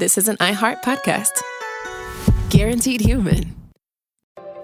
this is an iHeart podcast. Guaranteed human.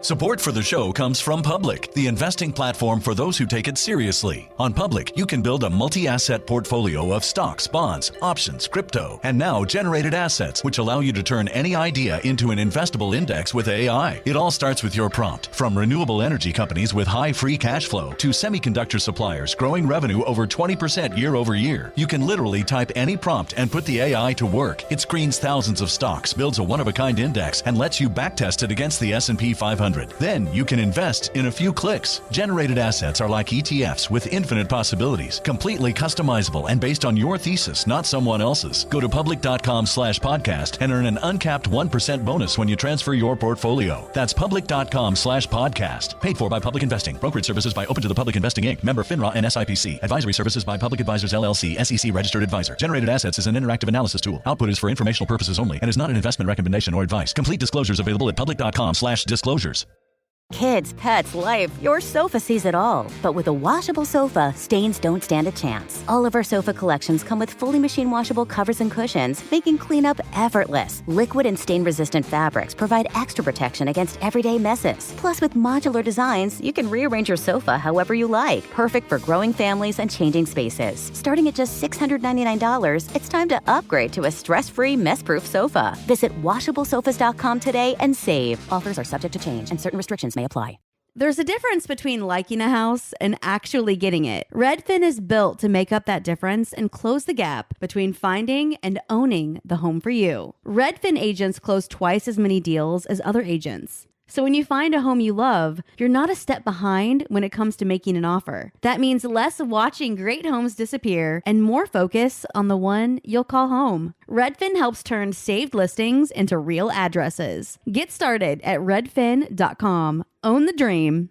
Support for the show comes from Public, the investing platform for those who take it seriously. On Public, you can build a multi-asset portfolio of stocks, bonds, options, crypto, and now generated assets, which allow you to turn any idea into an investable index with AI. It all starts with your prompt. From renewable energy companies with high free cash flow to semiconductor suppliers growing revenue over 20% year over year, you can literally type any prompt and put the AI to work. It screens thousands of stocks, builds a one-of-a-kind index, and lets you backtest it against the S&P 500. Then you can invest in a few clicks. Generated assets are like ETFs with infinite possibilities, completely customizable and based on your thesis, not someone else's. Go to public.com/podcast and earn an uncapped 1% bonus when you transfer your portfolio. That's public.com/podcast. Paid for by Public Investing. Brokerage services by Open to the Public Investing Inc. Member FINRA and SIPC. Advisory services by Public Advisors LLC, SEC registered advisor. Generated assets is an interactive analysis tool. Output is for informational purposes only and is not an investment recommendation or advice. Complete disclosures available at public.com/disclosures. Kids, pets, life, your sofa sees it all. But with a washable sofa, stains don't stand a chance. All of our sofa collections come with fully machine washable covers and cushions, making cleanup effortless. Liquid and stain-resistant fabrics provide extra protection against everyday messes. Plus, with modular designs, you can rearrange your sofa however you like. Perfect for growing families and changing spaces. Starting at just $699, it's time to upgrade to a stress-free, mess-proof sofa. Visit washablesofas.com today and save. Offers are subject to change and certain restrictions may apply. There's a difference between liking a house and actually getting it. Redfin is built to make up that difference and close the gap between finding and owning the home for you. Redfin agents close twice as many deals as other agents. So when you find a home you love, you're not a step behind when it comes to making an offer. That means less watching great homes disappear and more focus on the one you'll call home. Redfin helps turn saved listings into real addresses. Get started at redfin.com. Own the dream.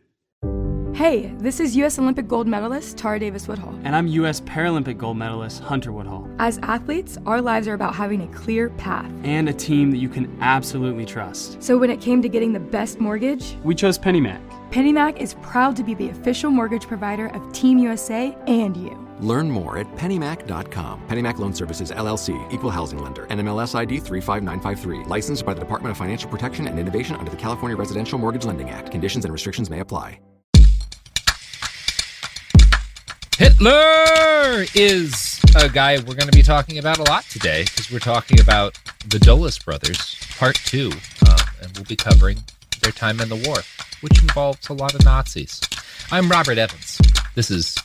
Hey, this is U.S. Olympic gold medalist Tara Davis Woodhull. And I'm U.S. Paralympic gold medalist Hunter Woodhull. As athletes, our lives are about having a clear path. And a team that you can absolutely trust. So when it came to getting the best mortgage, we chose PennyMac. PennyMac is proud to be the official mortgage provider of Team USA and you. Learn more at pennymac.com. PennyMac Loan Services, LLC, Equal Housing Lender, NMLS ID 35953. Licensed by the Department of Financial Protection and Innovation under the California Residential Mortgage Lending Act. Conditions and restrictions may apply. Hitler is a guy we're going to be talking about a lot today because we're talking about the Dulles brothers, part 2, and we'll be covering their time in the war, which involves a lot of Nazis. I'm Robert Evans. This is,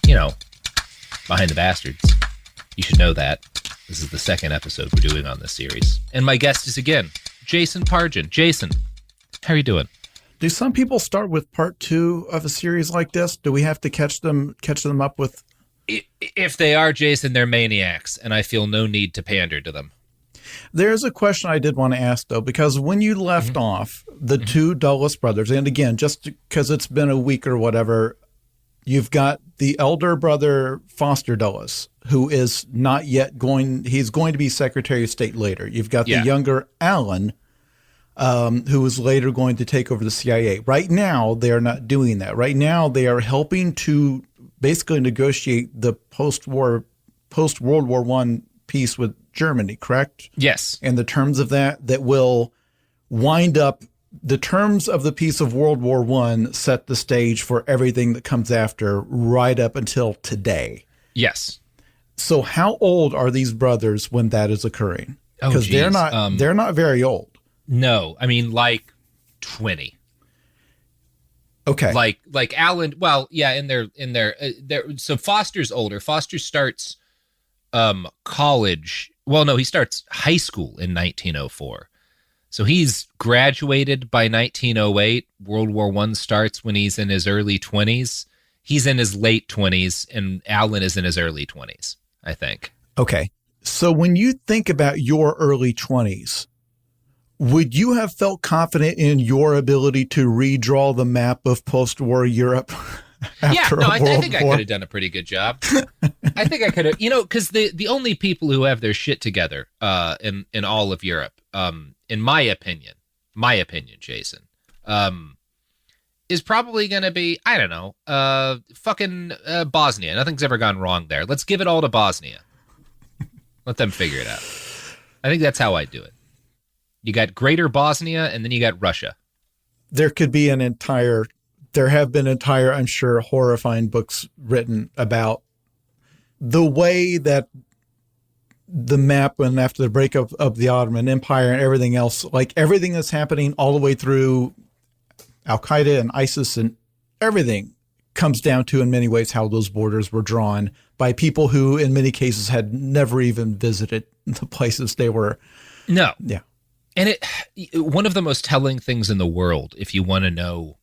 Behind the Bastards. You should know that. This is the second episode we're doing on this series. And my guest is, again, Jason Pargin. Jason, how are you doing? Do some people start with part 2 of a series like this? Do we have to catch them up with? If they are, Jason, they're maniacs, and I feel no need to pander to them. There's a question I did want to ask, though, because when you left off the two Dulles brothers, and again, just because it's been a week or whatever, you've got the elder brother, Foster Dulles, who is not yet he's going to be Secretary of State later. You've got the younger Alan, who is later going to take over the CIA. Right now, they are not doing that. Right now, they are helping to basically negotiate the post-World War I peace with Germany, correct? Yes. And the terms of that will wind up, the terms of the peace of World War I set the stage for everything that comes after right up until today. Yes. So how old are these brothers when that is occurring? Because they're not very old. No, I mean like 20. Okay. Like Alan. Well, yeah, in their. So Foster's older. Foster starts college. Well, no, he starts high school in 1904. So he's graduated by 1908. World War I starts when he's in his early 20s. He's in his late 20s, and Alan is in his early 20s, I think. Okay. So when you think about your early 20s, would you have felt confident in your ability to redraw the map of post-war Europe? I think I could have done a pretty good job. I think I could have, because the only people who have their shit together in all of Europe, in my opinion, Jason, is probably going to be, I don't know, fucking Bosnia. Nothing's ever gone wrong there. Let's give it all to Bosnia. Let them figure it out. I think that's how I do it. You got Greater Bosnia, and then you got Russia. There could be there have been entire, I'm sure, horrifying books written about the way that the map, and after the breakup of the Ottoman Empire and everything else, like everything that's happening all the way through Al-Qaeda and ISIS and everything comes down to, in many ways, how those borders were drawn by people who, in many cases, had never even visited the places they were. No. Yeah. And one of the most telling things in the world, if you want to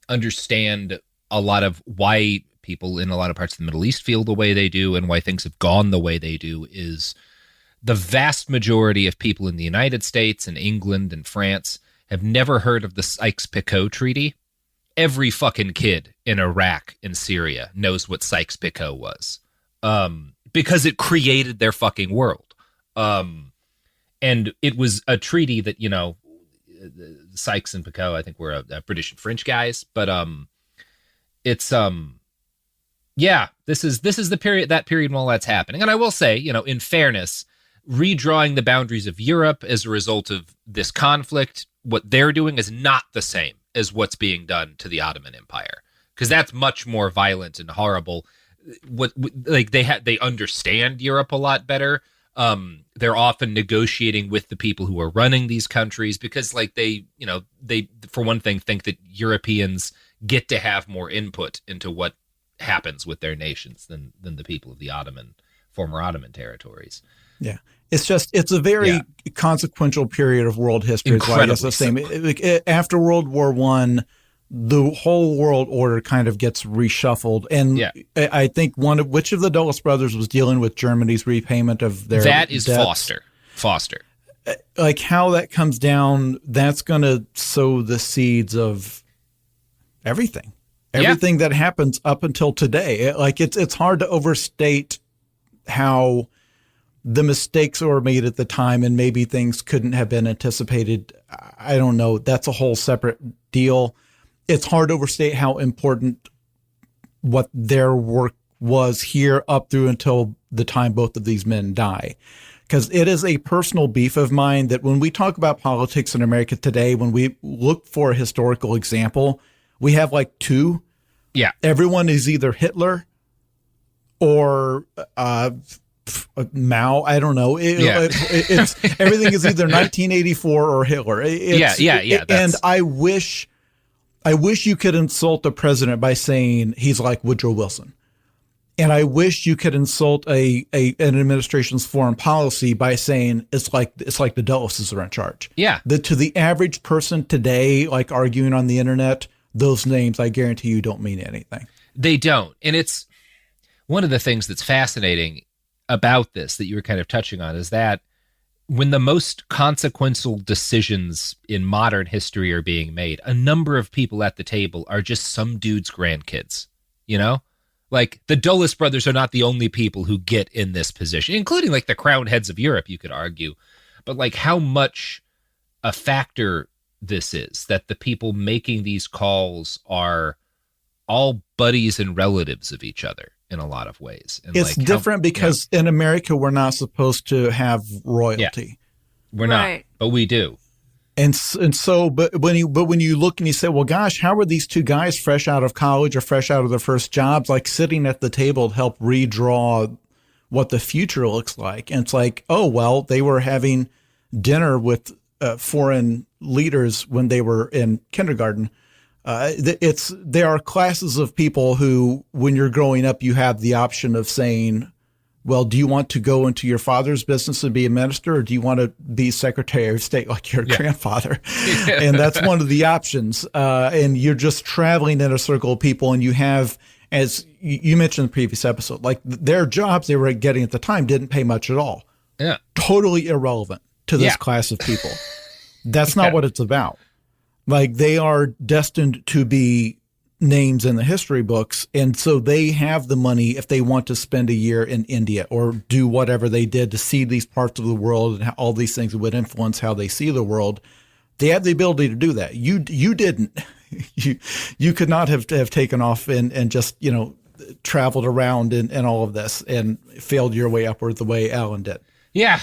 understand a lot of why people in a lot of parts of the Middle East feel the way they do and why things have gone the way they do, is the vast majority of people in the United States and England and France have never heard of the Sykes-Picot Treaty. Every fucking kid in Iraq and Syria knows what Sykes-Picot was, because it created their fucking world. And it was a treaty that, Sykes and Picot, I think, were British and French guys, but it's this is the period while that's happening. And I will say, in fairness, redrawing the boundaries of Europe as a result of this conflict, what they're doing is not the same as what's being done to the Ottoman Empire, because that's much more violent and horrible. They understand Europe a lot better. They're often negotiating with the people who are running these countries because, they for one thing think that Europeans get to have more input into what happens with their nations than the people of the former Ottoman territories. Yeah. It's a very consequential period of world history. Incredibly the same. After World War I, the whole world order kind of gets reshuffled. And I think which of the Dulles brothers was dealing with Germany's repayment of their That is debts? Foster. Like how that comes down, that's going to sow the seeds of everything. Everything that happens up until today. It's hard to overstate how the mistakes that were made at the time, and maybe things couldn't have been anticipated. I don't know. That's a whole separate deal. It's hard to overstate how important what their work was here up through until the time both of these men die. Because it is a personal beef of mine that when we talk about politics in America today, when we look for a historical example, we have two. Yeah. Everyone is either Hitler or Mao. I don't know. It's everything is either 1984 or Hitler. And I wish you could insult the president by saying he's like Woodrow Wilson. And I wish you could insult an administration's foreign policy by saying it's like the Dulles are in charge. Yeah. To the average person today, arguing on the internet, those names, I guarantee you, don't mean anything. They don't. And it's one of the things that's fascinating about this that you were kind of touching on is that when the most consequential decisions in modern history are being made, a number of people at the table are just some dude's grandkids, the Dulles brothers are not the only people who get in this position, including the crowned heads of Europe, you could argue. But how much a factor this is, that the people making these calls are all buddies and relatives of each other in a lot of ways. And it's different because in America, we're not supposed to have royalty. Yeah. We're not, but we do. And so, but when you look and you say, well, gosh, how were these two guys fresh out of college or fresh out of their first jobs, sitting at the table to help redraw what the future looks like? And it's oh, well, they were having dinner with foreign leaders when they were in kindergarten. There are classes of people who, when you're growing up, you have the option of saying, well, do you want to go into your father's business and be a minister, or do you want to be Secretary of State like your grandfather? And that's one of the options. And you're just traveling in a circle of people, and you have, as you mentioned in the previous episode, their jobs they were getting at the time didn't pay much at all. Yeah. Totally irrelevant to this class of people. That's not what it's about. They are destined to be names in the history books. And so they have the money if they want to spend a year in India or do whatever they did to see these parts of the world and all these things that would influence how they see the world. They have the ability to do that. You didn't. You could not have taken off and just, traveled around and all of this and failed your way upward the way Alan did. Yeah.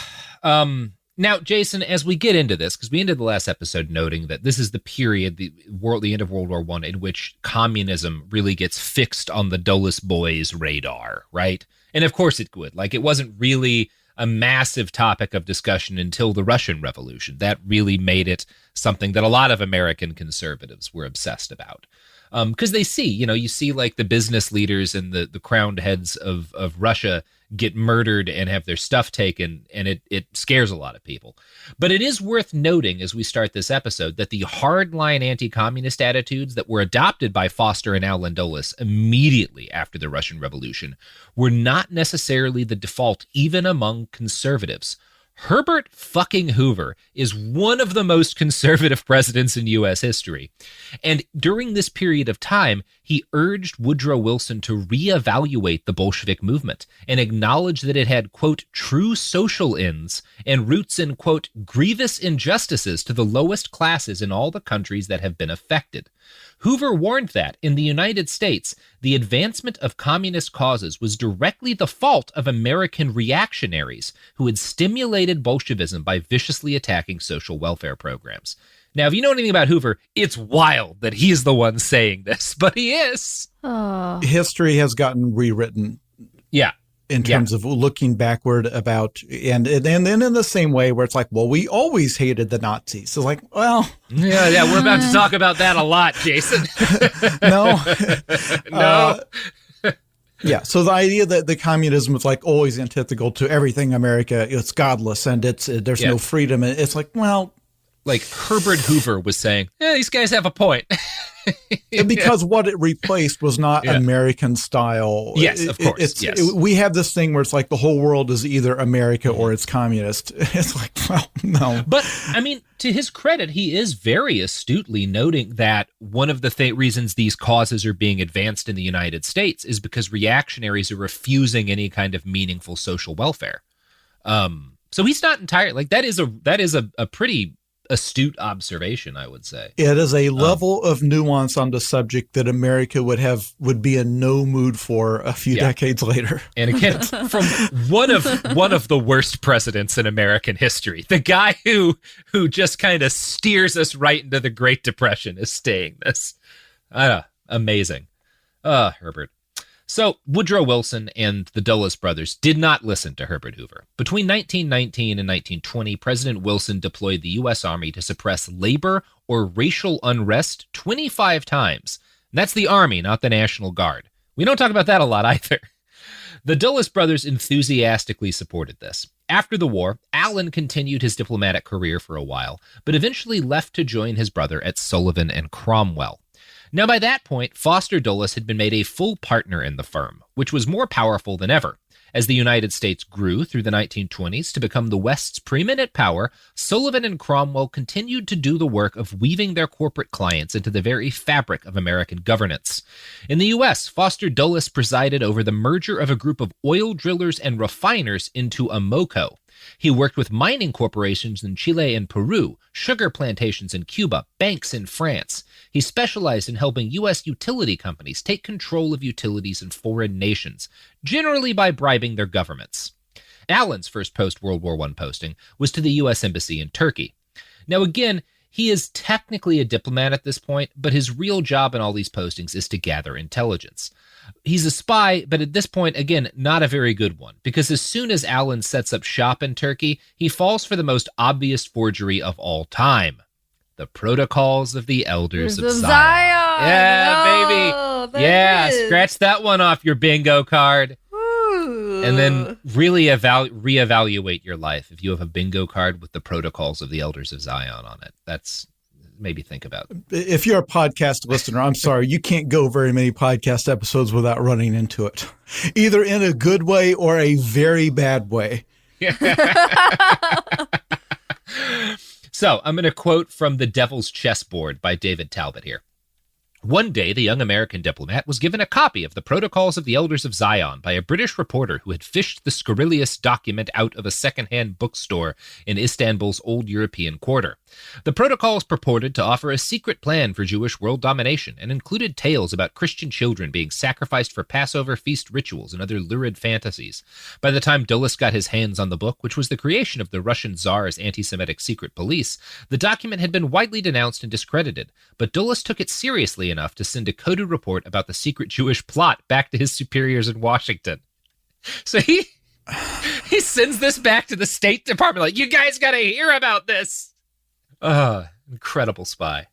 Now, Jason, as we get into this, because we ended the last episode noting that this is the period, the end of World War I, in which communism really gets fixed on the Dulles boys' radar, right? And of course it would. Like, it wasn't really a massive topic of discussion until the Russian Revolution. That really made it something that a lot of American conservatives were obsessed about. Because they see, you see like the business leaders and the crowned heads of Russia get murdered and have their stuff taken, and it scares a lot of people. But it is worth noting as we start this episode that the hardline anti-communist attitudes that were adopted by Foster and Allen Dulles immediately after the Russian Revolution were not necessarily the default even among conservatives. Herbert fucking Hoover is one of the most conservative presidents in U.S. history. And during this period of time, he urged Woodrow Wilson to reevaluate the Bolshevik movement and acknowledge that it had, quote, true social ends and roots in, quote, grievous injustices to the lowest classes in all the countries that have been affected. Hoover warned that, in the United States, the advancement of communist causes was directly the fault of American reactionaries who had stimulated Bolshevism by viciously attacking social welfare programs. Now, if you know anything about Hoover, it's wild that he's the one saying this, but he is. Oh. History has gotten rewritten. Yeah. In terms of looking backward about, and then in the same way where it's like, well, we always hated the Nazis. So like, well. Yeah, we're about to talk about that a lot, Jason. No. No. Yeah, so the idea that the communism is like always antithetical to everything America, it's godless and there's no freedom. And it's like, well. Like Herbert Hoover was saying, these guys have a point. Because what it replaced was not American style. Yes, of course. We have this thing where it's like the whole world is either America or it's communist. It's like, well, no. But, I mean, to his credit, he is very astutely noting that one of the reasons these causes are being advanced in the United States is because reactionaries are refusing any kind of meaningful social welfare. So he's not entirely, like, that is a pretty astute observation, I would say. It is a level of nuance on the subject that America would be in no mood for a few decades later. And again, from one of the worst presidents in American history, the guy who just kind of steers us right into the Great Depression is saying this. Amazing. Herbert. So Woodrow Wilson and the Dulles brothers did not listen to Herbert Hoover. Between 1919 and 1920, President Wilson deployed the U.S. Army to suppress labor or racial unrest 25 times. And that's the Army, not the National Guard. We don't talk about that a lot either. The Dulles brothers enthusiastically supported this. After the war, Allen continued his diplomatic career for a while, but eventually left to join his brother at Sullivan and Cromwell. Now, by that point, Foster Dulles had been made a full partner in the firm, which was more powerful than ever. As the United States grew through the 1920s to become the West's preeminent power, Sullivan and Cromwell continued to do the work of weaving their corporate clients into the very fabric of American governance. In the U.S., Foster Dulles presided over the merger of a group of oil drillers and refiners into Amoco. He worked with mining corporations in Chile and Peru, sugar plantations in Cuba, banks in France. He specialized in helping U.S. utility companies take control of utilities in foreign nations, generally by bribing their governments. Allen's first post-World War I posting was to the U.S. Embassy in Turkey. Now again, he is technically a diplomat at this point, but his real job in all these postings is to gather intelligence. He's a spy, but at this point, again, not a very good one, because as soon as Allen sets up shop in Turkey, he falls for the most obvious forgery of all time. The Protocols of the Elders of Zion. Yeah, baby. Yeah, scratch that one off your bingo card. Ooh. And then really reevaluate your life if you have a bingo card with the Protocols of the Elders of Zion on it. That's maybe think about. If you're a podcast listener, I'm sorry, you can't go very many podcast episodes without running into it, either in a good way or a very bad way. So I'm going to quote from The Devil's Chessboard by David Talbot here. One day, the young American diplomat was given a copy of the Protocols of the Elders of Zion by a British reporter who had fished the scurrilous document out of a second-hand bookstore in Istanbul's old European quarter. The protocols purported to offer a secret plan for Jewish world domination and included tales about Christian children being sacrificed for Passover feast rituals and other lurid fantasies. By the time Dulles got his hands on the book, which was the creation of the Russian Tsar's anti-Semitic secret police, the document had been widely denounced and discredited, but Dulles took it seriously enough to send a coded report about the secret Jewish plot back to his superiors in Washington. So he sends this back to the State Department like, you guys got to hear about this. Incredible spy.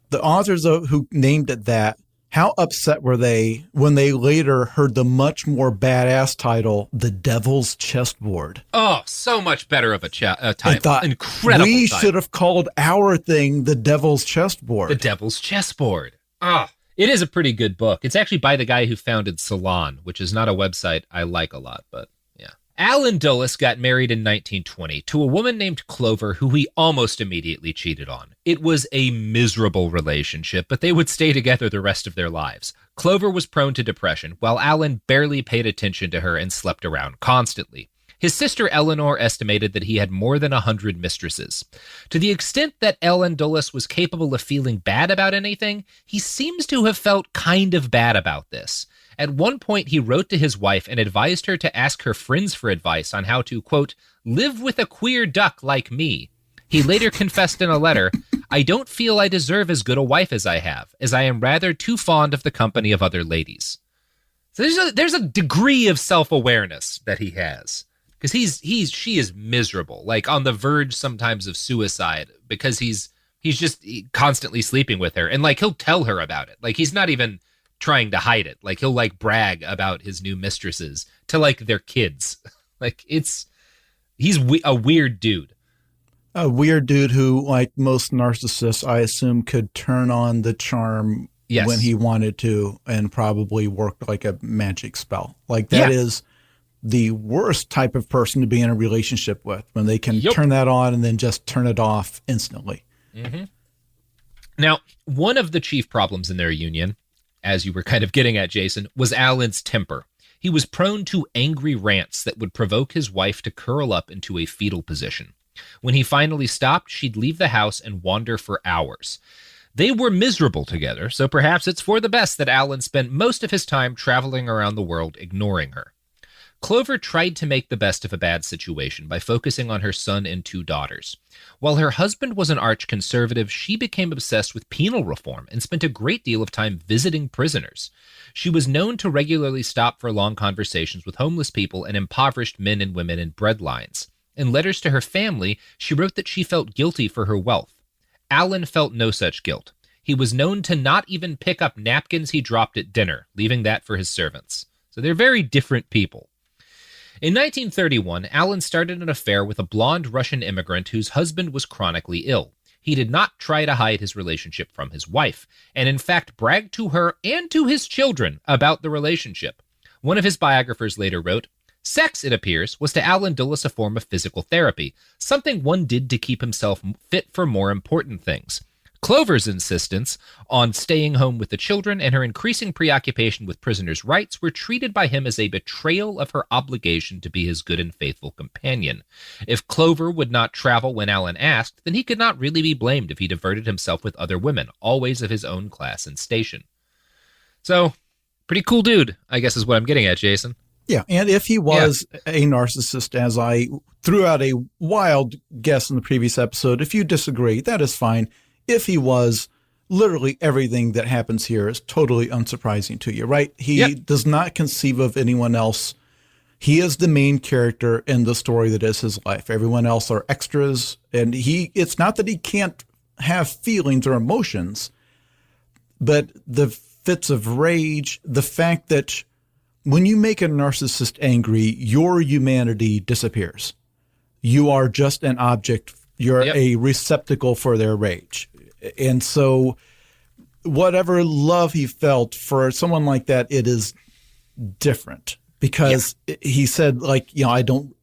The authors who named it that, how upset were they when they later heard the much more badass title, The Devil's Chessboard? Oh, so much better of a title. Thought, incredible we title. should have called our thing The Devil's Chessboard. The Devil's Chessboard. It is a pretty good book. It's actually by the guy who founded Salon, which is not a website I like a lot, but yeah. Alan Dulles got married in 1920 to a woman named Clover who he almost immediately cheated on. It was a miserable relationship, but they would stay together the rest of their lives. Clover was prone to depression, while Alan barely paid attention to her and slept around constantly. His sister Eleanor estimated that he had more than 100 mistresses. To the extent that Alan Dulles was capable of feeling bad about anything, he seems to have felt kind of bad about this. At one point, he wrote to his wife and advised her to ask her friends for advice on how to, quote, live with a queer duck like me. He later confessed in a letter, I don't feel I deserve as good a wife as I have, as I am rather too fond of the company of other ladies. So there's a degree of self-awareness that he has. Because she is miserable, like on the verge sometimes of suicide, because he's just constantly sleeping with her. And like, he'll tell her about it. Like, he's not even trying to hide it. Like, he'll like brag about his new mistresses to like their kids. Like, he's a weird dude. A weird dude who, like most narcissists, I assume could turn on the charm when he wanted to and probably worked like a magic spell. Like that is the worst type of person to be in a relationship with, when they can turn that on and then just turn it off instantly. Mm-hmm. Now, one of the chief problems in their union, as you were kind of getting at, Jason, was Alan's temper. He was prone to angry rants that would provoke his wife to curl up into a fetal position. When he finally stopped, she'd leave the house and wander for hours. They were miserable together, so perhaps it's for the best that Alan spent most of his time traveling around the world ignoring her. Clover tried to make the best of a bad situation by focusing on her son and 2 daughters. While her husband was an arch conservative, she became obsessed with penal reform and spent a great deal of time visiting prisoners. She was known to regularly stop for long conversations with homeless people and impoverished men and women in bread lines. In letters to her family, she wrote that she felt guilty for her wealth. Alan felt no such guilt. He was known to not even pick up napkins he dropped at dinner, leaving that for his servants. So they're very different people. In 1931, Alan started an affair with a blonde Russian immigrant whose husband was chronically ill. He did not try to hide his relationship from his wife, and in fact bragged to her and to his children about the relationship. One of his biographers later wrote, sex, it appears, was to Alan Dulles a form of physical therapy, something one did to keep himself fit for more important things. Clover's insistence on staying home with the children and her increasing preoccupation with prisoners' rights were treated by him as a betrayal of her obligation to be his good and faithful companion. If Clover would not travel when Alan asked, then he could not really be blamed if he diverted himself with other women, always of his own class and station. So, pretty cool dude, I guess is what I'm getting at, Jason. Yeah, and if he was a narcissist, as I threw out a wild guess in the previous episode, if you disagree, that is fine. If he was, literally everything that happens here is totally unsurprising to you, right? He does not conceive of anyone else. He is the main character in the story that is his life. Everyone else are extras, and it's not that he can't have feelings or emotions, but the fits of rage, the fact that when you make a narcissist angry, your humanity disappears. You are just an object. You're a receptacle for their rage. And so whatever love he felt for someone like that, it is different because he said, like, I don't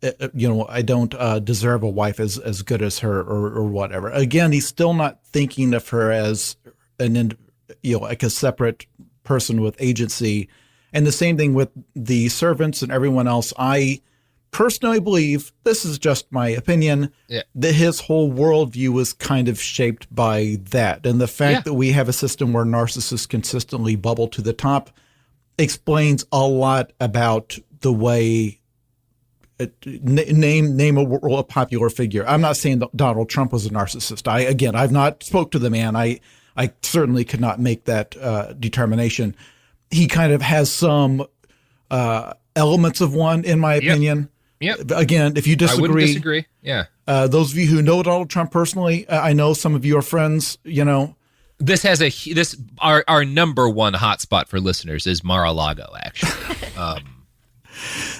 deserve a wife as good as her or whatever. Again, he's still not thinking of her as like a separate person with agency. And the same thing with the servants and everyone else. I personally believe, this is just my opinion, that his whole worldview was kind of shaped by that. And the fact that we have a system where narcissists consistently bubble to the top explains a lot about the way name a popular figure. I'm not saying that Donald Trump was a narcissist. I've not spoke to the man. I certainly could not make that determination. He kind of has some elements of one, in my opinion. Yep. Again, if you disagree, I wouldn't disagree. Yeah. Those of you who know Donald Trump personally, I know some of you are friends. This has our number one hotspot for listeners is Mar-a-Lago, actually.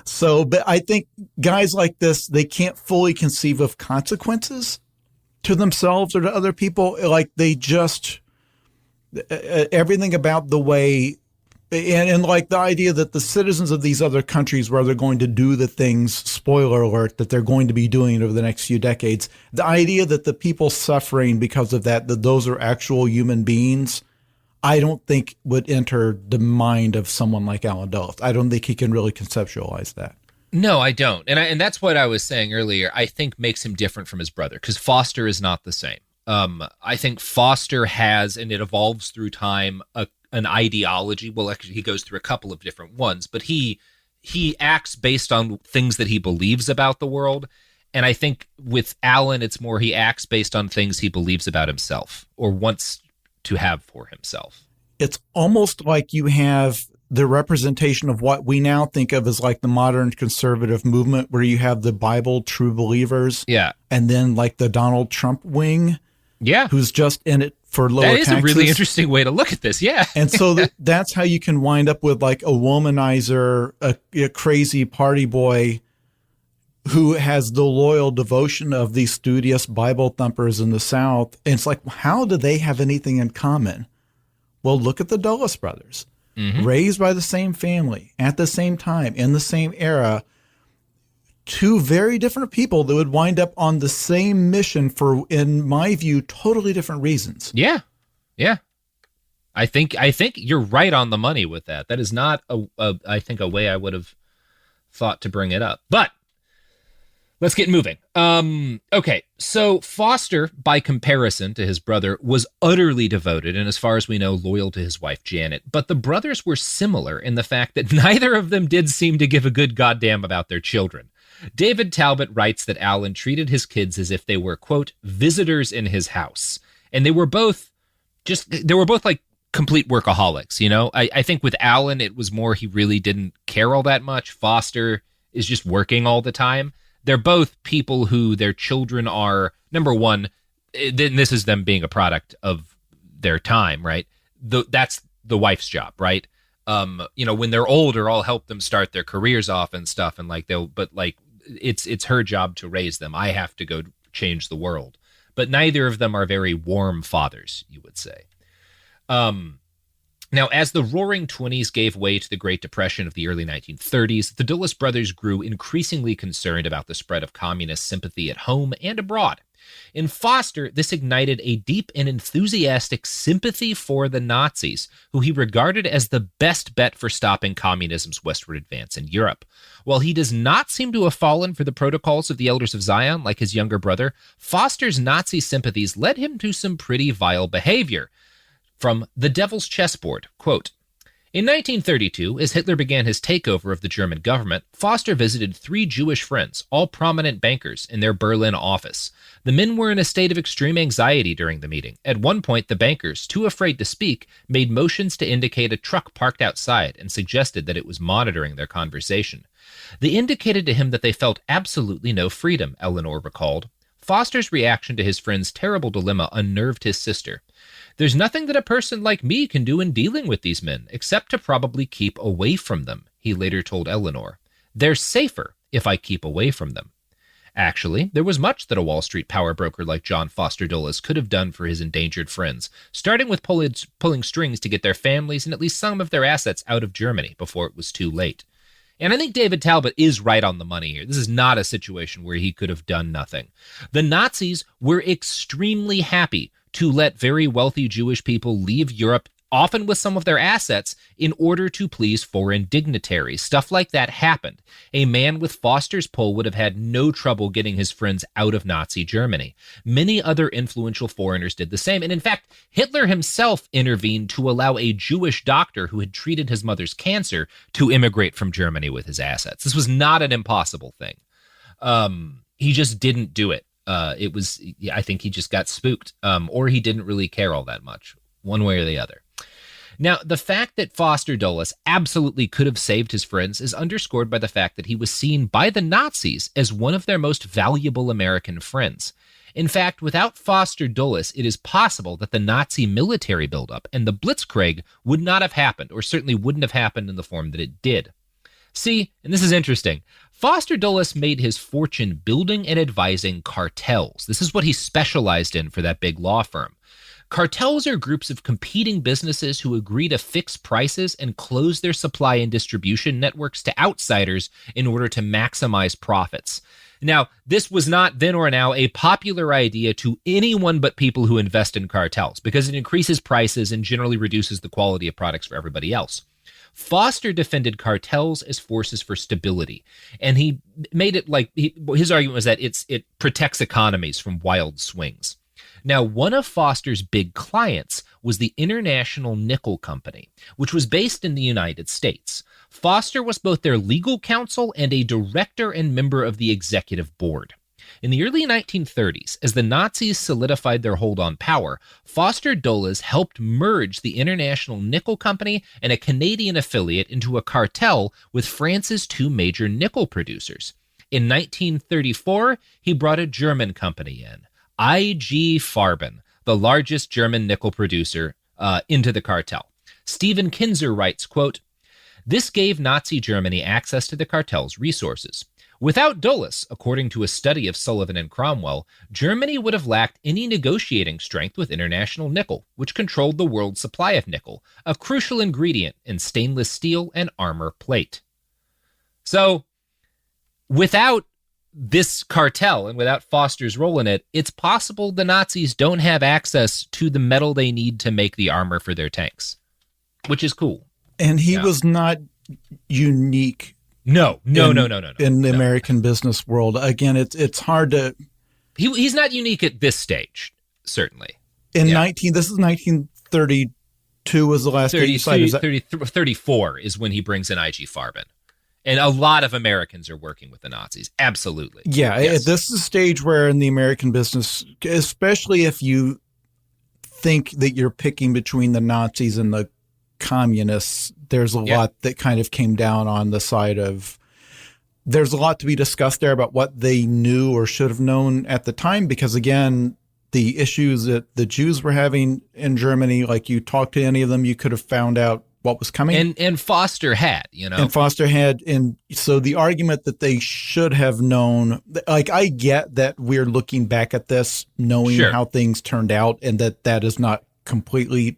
So, but I think guys like this, they can't fully conceive of consequences to themselves or to other people. Like they just everything about the way. And like the idea that the citizens of these other countries where they're going to do the things, spoiler alert, that they're going to be doing over the next few decades, the idea that the people suffering because of that those are actual human beings, I don't think would enter the mind of someone like Alan Dulles. I don't think he can really conceptualize that. No, I don't. And that's what I was saying earlier, I think makes him different from his brother, because Foster is not the same. I think Foster has, and it evolves through time, an ideology. Well, actually, he goes through a couple of different ones, but he acts based on things that he believes about the world. And I think with Alan, it's more he acts based on things he believes about himself or wants to have for himself. It's almost like you have the representation of what we now think of as like the modern conservative movement, where you have the Bible true believers. Yeah. And then like the Donald Trump wing. Yeah. Who's just in it for lower taxes. That is a really interesting way to look at this. Yeah. And so that's how you can wind up with like a womanizer, a crazy party boy who has the loyal devotion of these studious Bible thumpers in the South. And it's like, how do they have anything in common? Well, look at the Dulles brothers, raised by the same family at the same time in the same era. Two very different people that would wind up on the same mission for, in my view, totally different reasons. Yeah. Yeah. I think you're right on the money with that. That is not I think a way I would have thought to bring it up, but let's get moving. Okay. So Foster, by comparison to his brother, was utterly devoted and, as far as we know, loyal to his wife, Janet. But the brothers were similar in the fact that neither of them did seem to give a good goddamn about their children. David Talbot writes that Alan treated his kids as if they were, quote, visitors in his house. And they were both like complete workaholics, you know? I think with Alan, it was more he really didn't care all that much. Foster is just working all the time. They're both people who their children are, number one, then this is them being a product of their time, right? That's the wife's job, right? When they're older, I'll help them start their careers off and stuff. And it's her job to raise them. I have to go change the world. But neither of them are very warm fathers, you would say. Now, as the Roaring '20s gave way to the Great Depression of the early 1930s, the Dulles brothers grew increasingly concerned about the spread of communist sympathy at home and abroad. In Foster, this ignited a deep and enthusiastic sympathy for the Nazis, who he regarded as the best bet for stopping communism's westward advance in Europe. While he does not seem to have fallen for the protocols of the Elders of Zion like his younger brother, Foster's Nazi sympathies led him to some pretty vile behavior. From The Devil's Chessboard, quote, in 1932, as Hitler began his takeover of the German government, Foster visited 3 Jewish friends, all prominent bankers, in their Berlin office. The men were in a state of extreme anxiety during the meeting. At one point, the bankers, too afraid to speak, made motions to indicate a truck parked outside and suggested that it was monitoring their conversation. They indicated to him that they felt absolutely no freedom, Eleanor recalled. Foster's reaction to his friend's terrible dilemma unnerved his sister. There's nothing that a person like me can do in dealing with these men, except to probably keep away from them, he later told Eleanor. They're safer if I keep away from them. Actually, there was much that a Wall Street power broker like John Foster Dulles could have done for his endangered friends, starting with pulling strings to get their families and at least some of their assets out of Germany before it was too late. And I think David Talbot is right on the money here. This is not a situation where he could have done nothing. The Nazis were extremely happy to let very wealthy Jewish people leave Europe often with some of their assets, in order to please foreign dignitaries. Stuff like that happened. A man with Foster's pull would have had no trouble getting his friends out of Nazi Germany. Many other influential foreigners did the same, and in fact, Hitler himself intervened to allow a Jewish doctor who had treated his mother's cancer to immigrate from Germany with his assets. This was not an impossible thing. He just didn't do it. I think he just got spooked, or he didn't really care all that much, one way or the other. Now, the fact that Foster Dulles absolutely could have saved his friends is underscored by the fact that he was seen by the Nazis as one of their most valuable American friends. In fact, without Foster Dulles, it is possible that the Nazi military buildup and the Blitzkrieg would not have happened, or certainly wouldn't have happened in the form that it did. See, and this is interesting, Foster Dulles made his fortune building and advising cartels. This is what he specialized in for that big law firm. Cartels are groups of competing businesses who agree to fix prices and close their supply and distribution networks to outsiders in order to maximize profits. Now, this was not then or now a popular idea to anyone but people who invest in cartels because it increases prices and generally reduces the quality of products for everybody else. Foster defended cartels as forces for stability, and he made it like his argument was that it protects economies from wild swings. Now, one of Foster's big clients was the International Nickel Company, which was based in the United States. Foster was both their legal counsel and a director and member of the executive board. In the early 1930s, as the Nazis solidified their hold on power, Foster Dulles helped merge the International Nickel Company and a Canadian affiliate into a cartel with France's two major nickel producers. In 1934, he brought a German company in, IG Farben, the largest German nickel producer, into the cartel. Stephen Kinzer writes, quote, "This gave Nazi Germany access to the cartel's resources. Without Dulles, according to a study of Sullivan and Cromwell, Germany would have lacked any negotiating strength with International Nickel, which controlled the world's supply of nickel, a crucial ingredient in stainless steel and armor plate." So, without this cartel and without Foster's role in it, it's possible the Nazis don't have access to the metal they need to make the armor for their tanks, which is cool. And he was not unique. No. In the American business world. Again, it's hard to... He's not unique at this stage, certainly. This is 1932 was the last 34 is when he brings in IG Farben. And a lot of Americans are working with the Nazis. Absolutely. Yeah. Yes. This is a stage where in the American business, especially if you think that you're picking between the Nazis and the communists, there's a lot that kind of came down on the side of, there's a lot to be discussed there about what they knew or should have known at the time. Because again, the issues that the Jews were having in Germany, like you talked to any of them, you could have found out what was coming. And Foster had, And so the argument that they should have known, like I get that we're looking back at this knowing how things turned out and that is not completely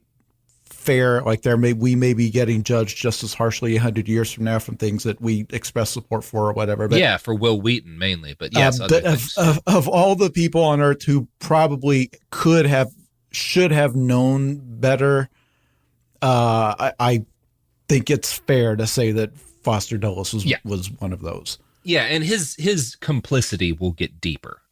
fair. Like we may be getting judged just as harshly 100 years from now from things that we express support for or whatever. But, for Will Wheaton mainly, but yes. Of all the people on earth who probably should have known better, I think it's fair to say that Foster Dulles was one of those. Yeah, and his complicity will get deeper.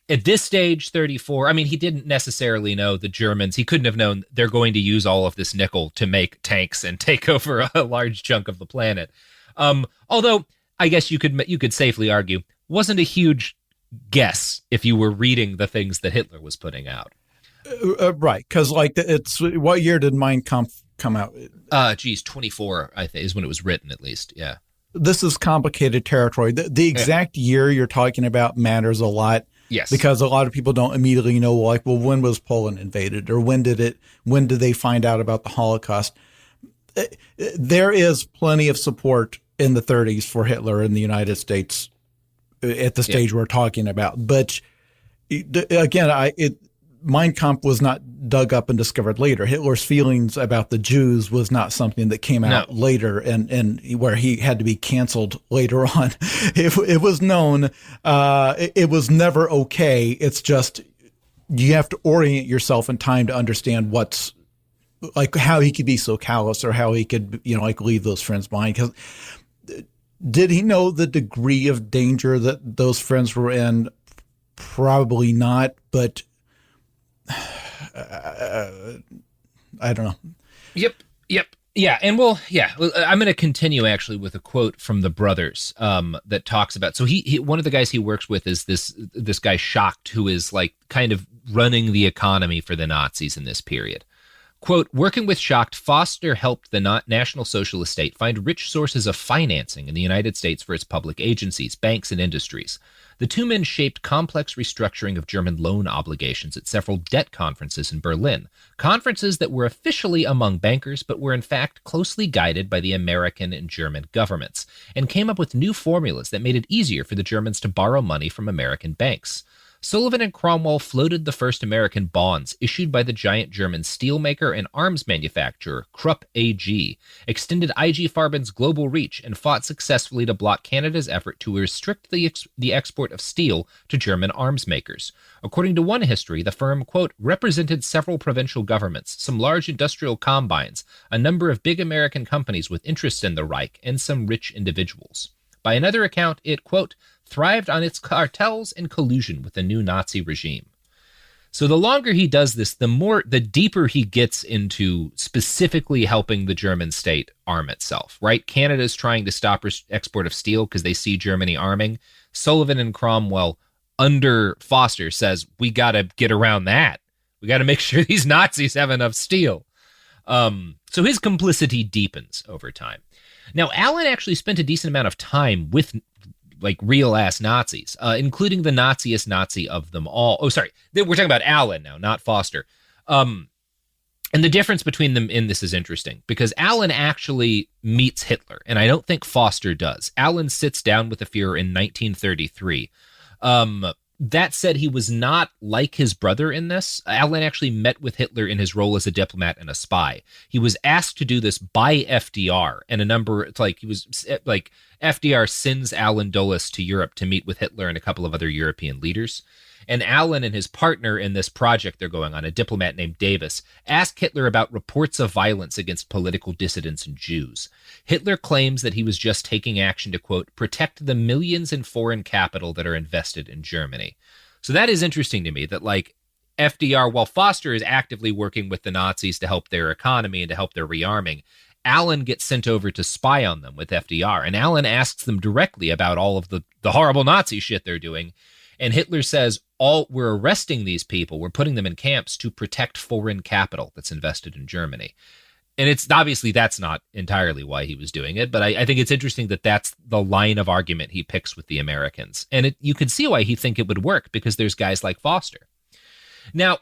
At this stage, 34, I mean, he didn't necessarily know the Germans. He couldn't have known they're going to use all of this nickel to make tanks and take over a large chunk of the planet. Although, I guess you could safely argue, wasn't a huge guess if you were reading the things that Hitler was putting out. Right, because what year did Mein Kampf come out? 24, I think, is when it was written, at least. Yeah. This is complicated territory. The exact year you're talking about matters a lot. Yes. Because a lot of people don't immediately know, when was Poland invaded, or when did they find out about the Holocaust? There is plenty of support in the 30s for Hitler in the United States at the stage we're talking about. But again, Mein Kampf was not dug up and discovered later. Hitler's feelings about the Jews was not something that came out later and where he had to be canceled later on. It was known. It was never okay. It's just you have to orient yourself in time to understand what's like how he could be so callous or how he could, like leave those friends behind. Because did he know the degree of danger that those friends were in? Probably not, but I don't know. Yep. Yeah, and I'm going to continue actually with a quote from the brothers that talks about. So he one of the guys he works with is this guy Schacht, who is like kind of running the economy for the Nazis in this period. Quote, working with Schacht, Foster helped the National Socialist state find rich sources of financing in the United States for its public agencies, banks, and industries. The two men shaped complex restructuring of German loan obligations at several debt conferences in Berlin, conferences that were officially among bankers but were in fact closely guided by the American and German governments, and came up with new formulas that made it easier for the Germans to borrow money from American banks. Sullivan and Cromwell floated the first American bonds issued by the giant German steelmaker and arms manufacturer Krupp AG, extended IG Farben's global reach, and fought successfully to block Canada's effort to restrict the export of steel to German arms makers. According to one history, the firm, quote, represented several provincial governments, some large industrial combines, a number of big American companies with interests in the Reich, and some rich individuals. By another account, it, quote, thrived on its cartels and collusion with the new Nazi regime. So the longer he does this, the deeper he gets into specifically helping the German state arm itself, right? Canada's trying to stop export of steel because they see Germany arming. Sullivan and Cromwell, under Foster, says, we got to get around that. We got to make sure these Nazis have enough steel. So his complicity deepens over time. Now, Allen actually spent a decent amount of time with like real-ass Nazis, including the Naziest Nazi of them all. Oh, sorry. We're talking about Allen now, not Foster. And the difference between them in this is interesting because Allen actually meets Hitler, and I don't think Foster does. Allen sits down with the Fuhrer in 1933. That said, he was not like his brother in this. Allen actually met with Hitler in his role as a diplomat and a spy. He was asked to do this by FDR, and FDR sends Allen Dulles to Europe to meet with Hitler and a couple of other European leaders. And Allen and his partner in this project they're going on, a diplomat named Davis, ask Hitler about reports of violence against political dissidents and Jews. Hitler claims that he was just taking action to, quote, protect the millions in foreign capital that are invested in Germany. So that is interesting to me that, like, FDR, while Foster is actively working with the Nazis to help their economy and to help their rearming, Allen gets sent over to spy on them with FDR. And Allen asks them directly about all of the horrible Nazi shit they're doing. And Hitler says, we're arresting these people, we're putting them in camps to protect foreign capital that's invested in Germany. And it's obviously that's not entirely why he was doing it, but I think it's interesting that that's the line of argument he picks with the Americans. And you can see why he think it would work, because there's guys like Foster. Now,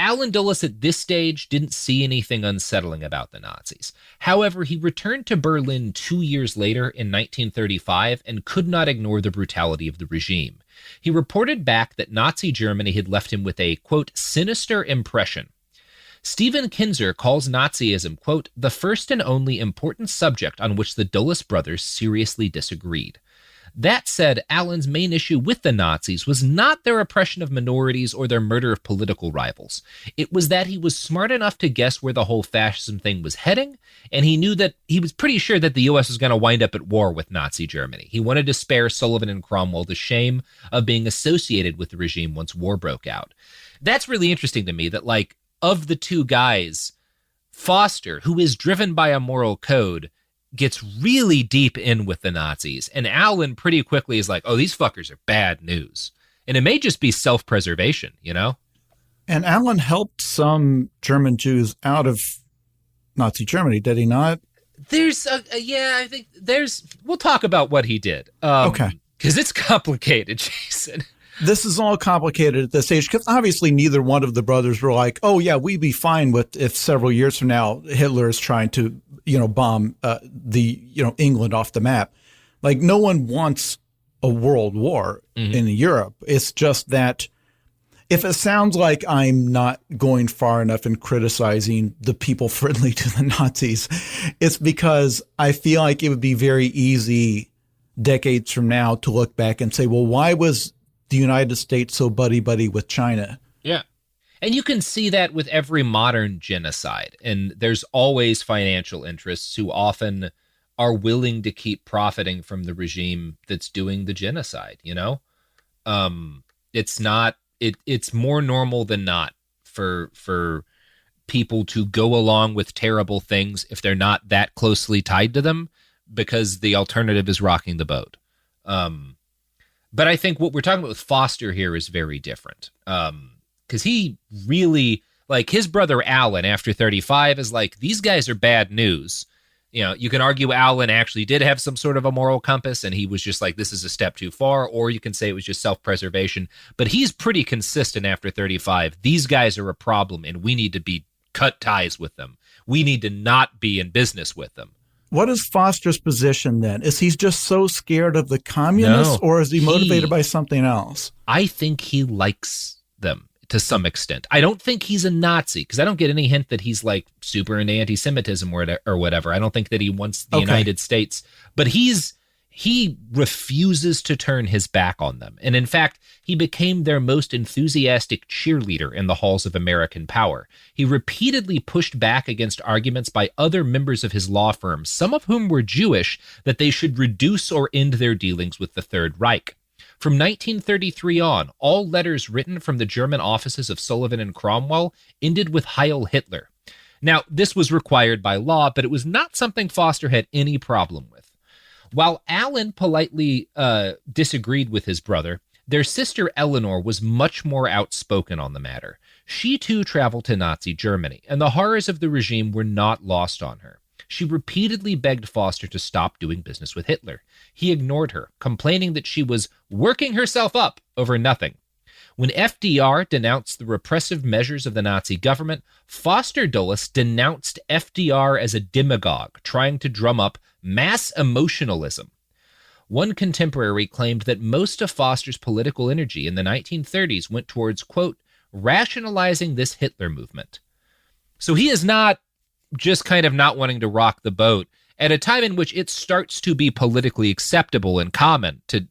Allen Dulles at this stage didn't see anything unsettling about the Nazis. However, he returned to Berlin 2 years later in 1935 and could not ignore the brutality of the regime. He reported back that Nazi Germany had left him with a, quote, sinister impression. Stephen Kinzer calls Nazism, quote, the first and only important subject on which the Dulles brothers seriously disagreed. That said, Allen's main issue with the Nazis was not their oppression of minorities or their murder of political rivals. It was that he was smart enough to guess where the whole fascism thing was heading, and he was pretty sure that the U.S. was going to wind up at war with Nazi Germany. He wanted to spare Sullivan and Cromwell the shame of being associated with the regime once war broke out. That's really interesting to me that, like, of the two guys, Foster, who is driven by a moral code, gets really deep in with the Nazis, and Allen pretty quickly is like, oh, these fuckers are bad news. And it may just be self-preservation, you know? And Allen helped some German Jews out of Nazi Germany, did he not? I think we'll talk about what he did. Okay. Because it's complicated, Jason. This is all complicated at this stage, because obviously neither one of the brothers were like, oh, yeah, we'd be fine with if several years from now Hitler is trying to, bomb England off the map. Like, no one wants a world war in Europe. It's just that if it sounds like I'm not going far enough in criticizing the people friendly to the Nazis, it's because I feel like it would be very easy decades from now to look back and say, well, why was the United States so buddy-buddy with China? Yeah. And you can see that with every modern genocide. And there's always financial interests who often are willing to keep profiting from the regime that's doing the genocide, you know? It's more normal than not for people to go along with terrible things if they're not that closely tied to them, because the alternative is rocking the boat. But I think what we're talking about with Foster here is very different. Because he really, like, his brother Alan after 35 is like, these guys are bad news. You know, you can argue Alan actually did have some sort of a moral compass and he was just like, this is a step too far, or you can say it was just self-preservation. But he's pretty consistent after 35. These guys are a problem and we need to cut ties with them. We need to not be in business with them. What is Foster's position then? Is he just so scared of the communists, or is he motivated by something else? I think he likes them to some extent. I don't think he's a Nazi, because I don't get any hint that he's like super into anti-Semitism or whatever. I don't think that he wants the United States, but he refuses to turn his back on them. And in fact, he became their most enthusiastic cheerleader in the halls of American power. He repeatedly pushed back against arguments by other members of his law firm, some of whom were Jewish, that they should reduce or end their dealings with the Third Reich. From 1933 on, all letters written from the German offices of Sullivan and Cromwell ended with Heil Hitler. Now, this was required by law, but it was not something Foster had any problem with. While Alan politely disagreed with his brother, their sister Eleanor was much more outspoken on the matter. She too traveled to Nazi Germany, and the horrors of the regime were not lost on her. She repeatedly begged Foster to stop doing business with Hitler. He ignored her, complaining that she was working herself up over nothing. When FDR denounced the repressive measures of the Nazi government, Foster Dulles denounced FDR as a demagogue, trying to drum up mass emotionalism. One contemporary claimed that most of Foster's political energy in the 1930s went towards, quote, rationalizing this Hitler movement. So he is not just kind of not wanting to rock the boat at a time in which it starts to be politically acceptable and common to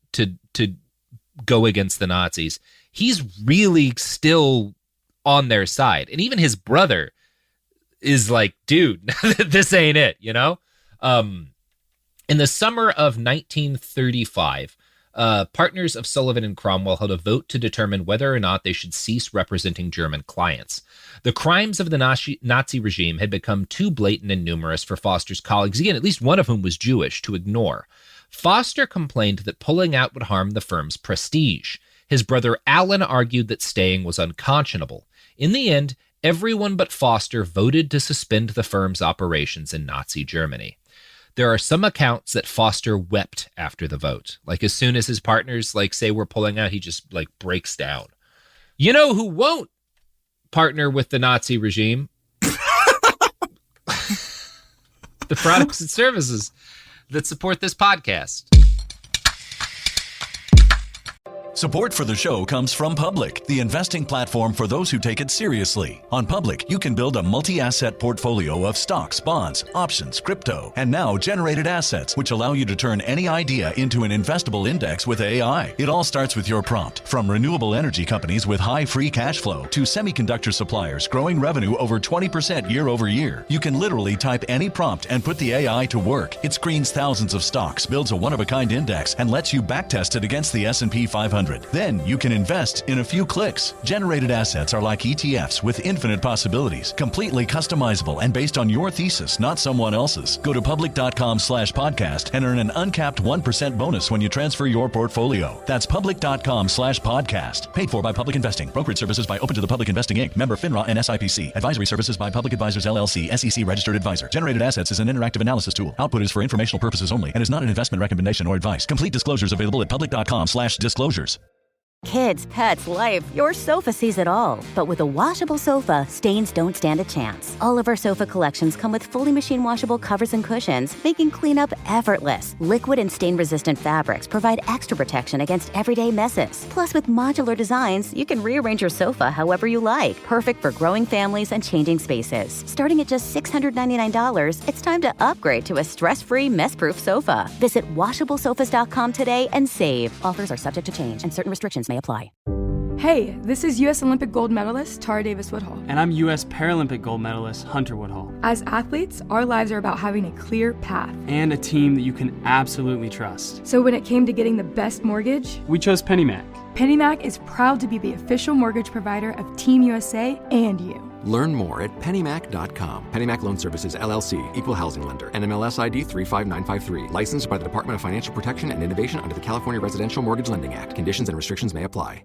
go against the Nazis. He's really still on their side. And even his brother is like, dude, this ain't it, you know? In the summer of 1935, partners of Sullivan and Cromwell held a vote to determine whether or not they should cease representing German clients. The crimes of the Nazi regime had become too blatant and numerous for Foster's colleagues, again, at least one of whom was Jewish, to ignore. Foster complained that pulling out would harm the firm's prestige. His brother Alan argued that staying was unconscionable. In the end, everyone but Foster voted to suspend the firm's operations in Nazi Germany. There are some accounts that Foster wept after the vote. Like, as soon as his partners, like, say we're pulling out, he just, like, breaks down. You know who won't partner with the Nazi regime? The products and services that support this podcast. Support for the show comes from Public, the investing platform for those who take it seriously. On Public, you can build a multi-asset portfolio of stocks, bonds, options, crypto, and now generated assets, which allow you to turn any idea into an investable index with AI. It all starts with your prompt. From renewable energy companies with high free cash flow to semiconductor suppliers growing revenue over 20% year over year, you can literally type any prompt and put the AI to work. It screens thousands of stocks, builds a one-of-a-kind index, and lets you backtest it against the S&P 500. Then you can invest in a few clicks. Generated assets are like ETFs with infinite possibilities, completely customizable and based on your thesis, not someone else's. Go to public.com/podcast and earn an uncapped 1% bonus when you transfer your portfolio. That's public.com/podcast. Paid for by Public Investing. Brokerage services by Open to the Public Investing Inc. Member FINRA and SIPC. Advisory services by Public Advisors LLC. SEC registered advisor. Generated assets is an interactive analysis tool. Output is for informational purposes only and is not an investment recommendation or advice. Complete disclosures available at public.com/disclosures. Kids, pets, life, your sofa sees it all. But with a washable sofa, stains don't stand a chance. All of our sofa collections come with fully machine washable covers and cushions, making cleanup effortless. Liquid and stain-resistant fabrics provide extra protection against everyday messes. Plus, with modular designs, you can rearrange your sofa however you like. Perfect for growing families and changing spaces. Starting at just $699, it's time to upgrade to a stress-free, mess-proof sofa. Visit washablesofas.com today and save. Offers are subject to change and certain restrictions may apply. Hey, this is U.S. Olympic gold medalist Tara Davis Woodhull. And I'm U.S. Paralympic gold medalist Hunter Woodhull. As athletes, our lives are about having a clear path. And a team that you can absolutely trust. So when it came to getting the best mortgage, we chose PennyMac. PennyMac is proud to be the official mortgage provider of Team USA and you. Learn more at pennymac.com. PennyMac Loan Services, LLC, Equal Housing Lender, NMLS ID 35953. Licensed by the Department of Financial Protection and Innovation under the California Residential Mortgage Lending Act. Conditions and restrictions may apply.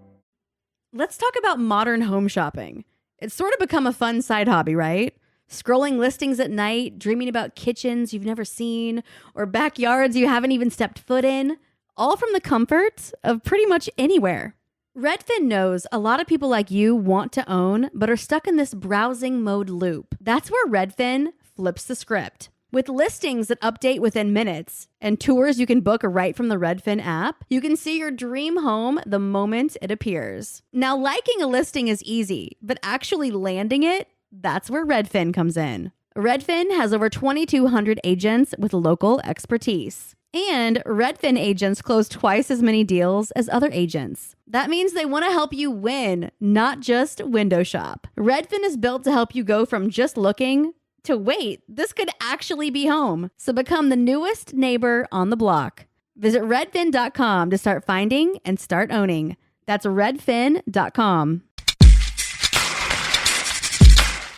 Let's talk about modern home shopping. It's sort of become a fun side hobby, right? Scrolling listings at night, dreaming about kitchens you've never seen, or backyards you haven't even stepped foot in, all from the comfort of pretty much anywhere. Redfin knows a lot of people like you want to own, but are stuck in this browsing mode loop. That's where Redfin flips the script. With listings that update within minutes and tours you can book right from the Redfin app, you can see your dream home the moment it appears. Now, liking a listing is easy, but actually landing it, that's where Redfin comes in. Redfin has over 2,200 agents with local expertise. And Redfin agents close twice as many deals as other agents. That means they want to help you win, not just window shop. Redfin is built to help you go from just looking to wait, this could actually be home. So become the newest neighbor on the block. Visit redfin.com to start finding and start owning. That's redfin.com.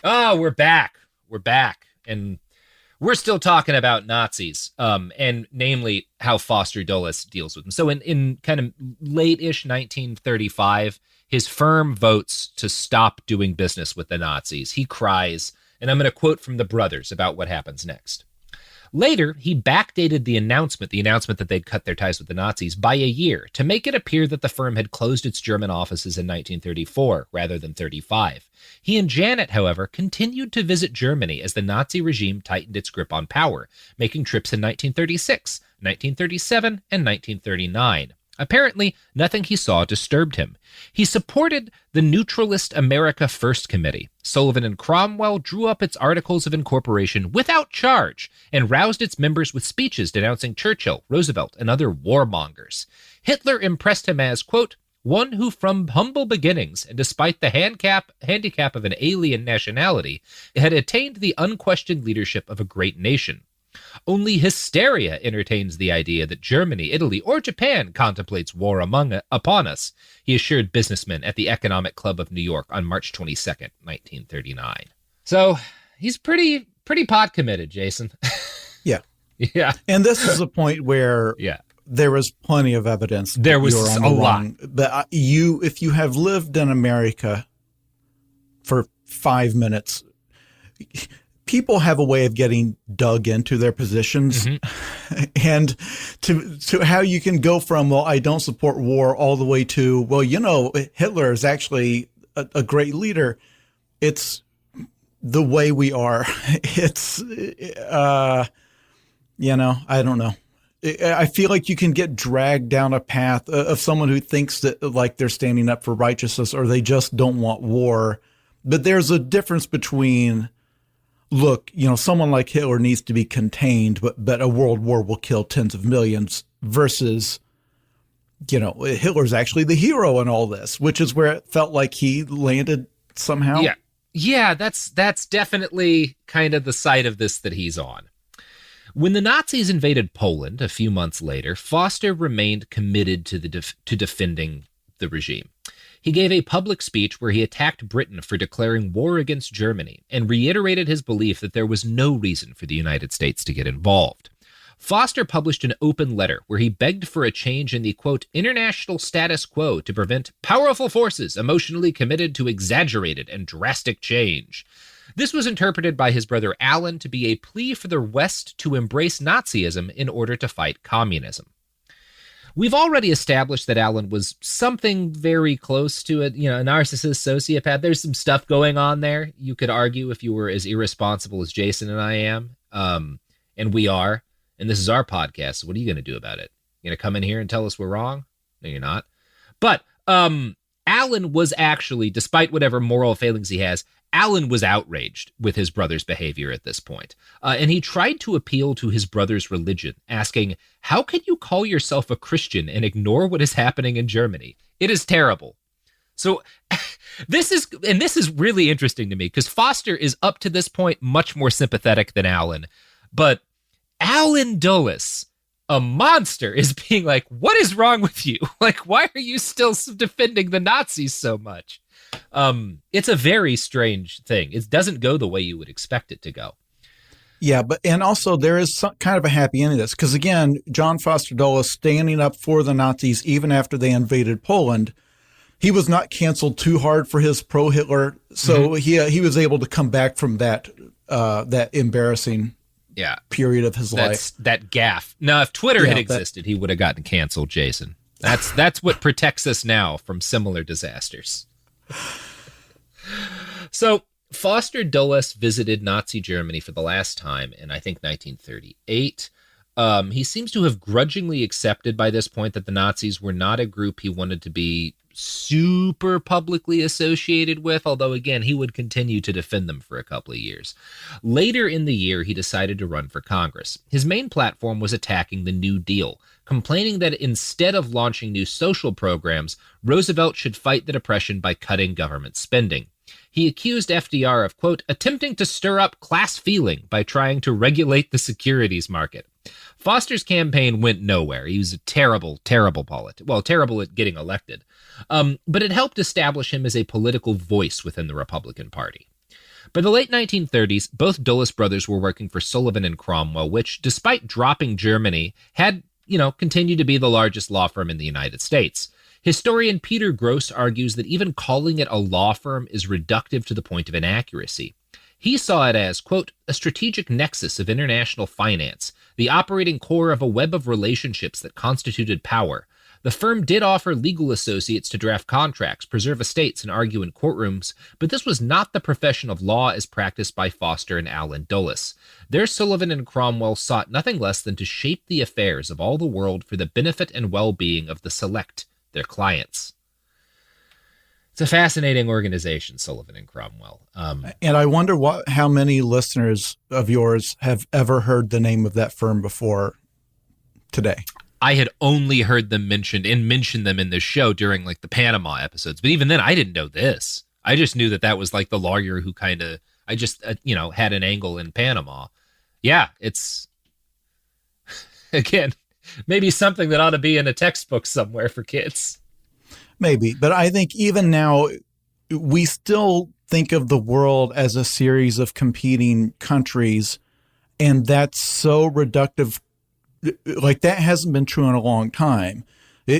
Oh, we're back. We're back. And we're still talking about Nazis, and namely how Foster Dulles deals with them. So in kind of late-ish 1935, his firm votes to stop doing business with the Nazis. He cries, and I'm going to quote from the brothers about what happens next. Later, he backdated the announcement that they'd cut their ties with the Nazis by a year to make it appear that the firm had closed its German offices in 1934 rather than 35. He and Janet, however, continued to visit Germany as the Nazi regime tightened its grip on power, making trips in 1936, 1937, and 1939. Apparently, nothing he saw disturbed him. He supported the Neutralist America First Committee. Sullivan and Cromwell drew up its Articles of Incorporation without charge and roused its members with speeches denouncing Churchill, Roosevelt, and other warmongers. Hitler impressed him as, quote, one who from humble beginnings, and despite the handicap of an alien nationality, had attained the unquestioned leadership of a great nation. Only hysteria entertains the idea that Germany, Italy, or Japan contemplates war upon us, he assured businessmen at the Economic Club of New York on March 22nd, 1939. So he's pretty pot committed, Jason. Yeah. Yeah. And this is a point where there was plenty of evidence. There was a lot. But if you have lived in America for 5 minutes, people have a way of getting dug into their positions, and to how you can go from, well, I don't support war, all the way to, well, Hitler is actually a great leader. It's the way we are. It's, I don't know. I feel like you can get dragged down a path of someone who thinks that like they're standing up for righteousness or they just don't want war. But there's a difference between, look, someone like Hitler needs to be contained, but a world war will kill tens of millions versus, Hitler's actually the hero in all this, which is where it felt like he landed somehow. Yeah. Yeah, that's definitely kind of the side of this that he's on. When the Nazis invaded Poland a few months later, Foster remained committed to defending the regime. He gave a public speech where he attacked Britain for declaring war against Germany and reiterated his belief that there was no reason for the United States to get involved. Foster published an open letter where he begged for a change in the, quote, international status quo to prevent powerful forces emotionally committed to exaggerated and drastic change. This was interpreted by his brother Alan to be a plea for the West to embrace Nazism in order to fight communism. We've already established that Alan was something very close to it, a narcissist, sociopath. There's some stuff going on there. You could argue if you were as irresponsible as Jason and I am, and we are, and this is our podcast. So what are you going to do about it? You going to come in here and tell us we're wrong? No, you're not. But Alan was actually, despite whatever moral failings he has, Alan was outraged with his brother's behavior at this point, and he tried to appeal to his brother's religion, asking, how can you call yourself a Christian and ignore what is happening in Germany? It is terrible. So this is really interesting to me because Foster is up to this point much more sympathetic than Alan. But Alan Dulles, a monster, is being like, what is wrong with you? Like, why are you still defending the Nazis so much? It's a very strange thing. It doesn't go the way you would expect it to go. Yeah, and also there is some kind of a happy ending to this because, again, John Foster Dulles standing up for the Nazis even after they invaded Poland. He was not canceled too hard for his pro-Hitler, so he was able to come back from that embarrassing period of his life. That gaffe. Now, if Twitter had existed, he would have gotten canceled, Jason. That's what protects us now from similar disasters. So Foster Dulles visited Nazi Germany for the last time in, I think, 1938. He seems to have grudgingly accepted by this point that the Nazis were not a group he wanted to be super publicly associated with, although, again, he would continue to defend them for a couple of years. Later in the year, he decided to run for Congress. His main platform was attacking the New Deal, complaining that instead of launching new social programs, Roosevelt should fight the Depression by cutting government spending. He accused FDR of, quote, attempting to stir up class feeling by trying to regulate the securities market. Foster's campaign went nowhere. He was a terrible, terrible politician. Well, terrible at getting elected. But it helped establish him as a political voice within the Republican Party. By the late 1930s, both Dulles brothers were working for Sullivan and Cromwell, which, despite dropping Germany, had, continued to be the largest law firm in the United States. Historian Peter Gross argues that even calling it a law firm is reductive to the point of inaccuracy. He saw it as, quote, a strategic nexus of international finance, the operating core of a web of relationships that constituted power. The firm did offer legal associates to draft contracts, preserve estates, and argue in courtrooms, but this was not the profession of law as practiced by Foster and Alan Dulles. Their Sullivan and Cromwell sought nothing less than to shape the affairs of all the world for the benefit and well-being of the select, their clients. It's a fascinating organization, Sullivan and Cromwell. And I wonder how many listeners of yours have ever heard the name of that firm before today. I had only heard them mentioned them in this show during like the Panama episodes. But even then, I didn't know this. I just knew that was like the lawyer who kind of, had an angle in Panama. Yeah, it's, again, maybe something that ought to be in a textbook somewhere for kids. Maybe, but I think even now we still think of the world as a series of competing countries, and that's so reductive. Like that hasn't been true in a long time.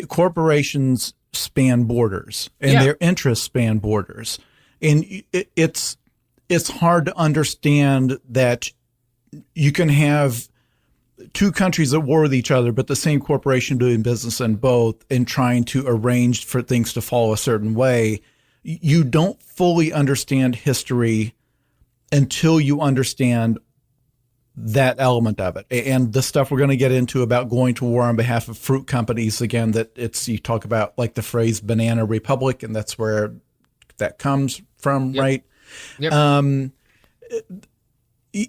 Corporations span borders, and their interests span borders, and it's hard to understand that you can have two countries at war with each other, but the same corporation doing business in both and trying to arrange for things to follow a certain way. You don't fully understand history until you understand that element of it. And the stuff we're going to get into about going to war on behalf of fruit companies, again, you talk about like the phrase banana republic, and that's where that comes from, right? Yep.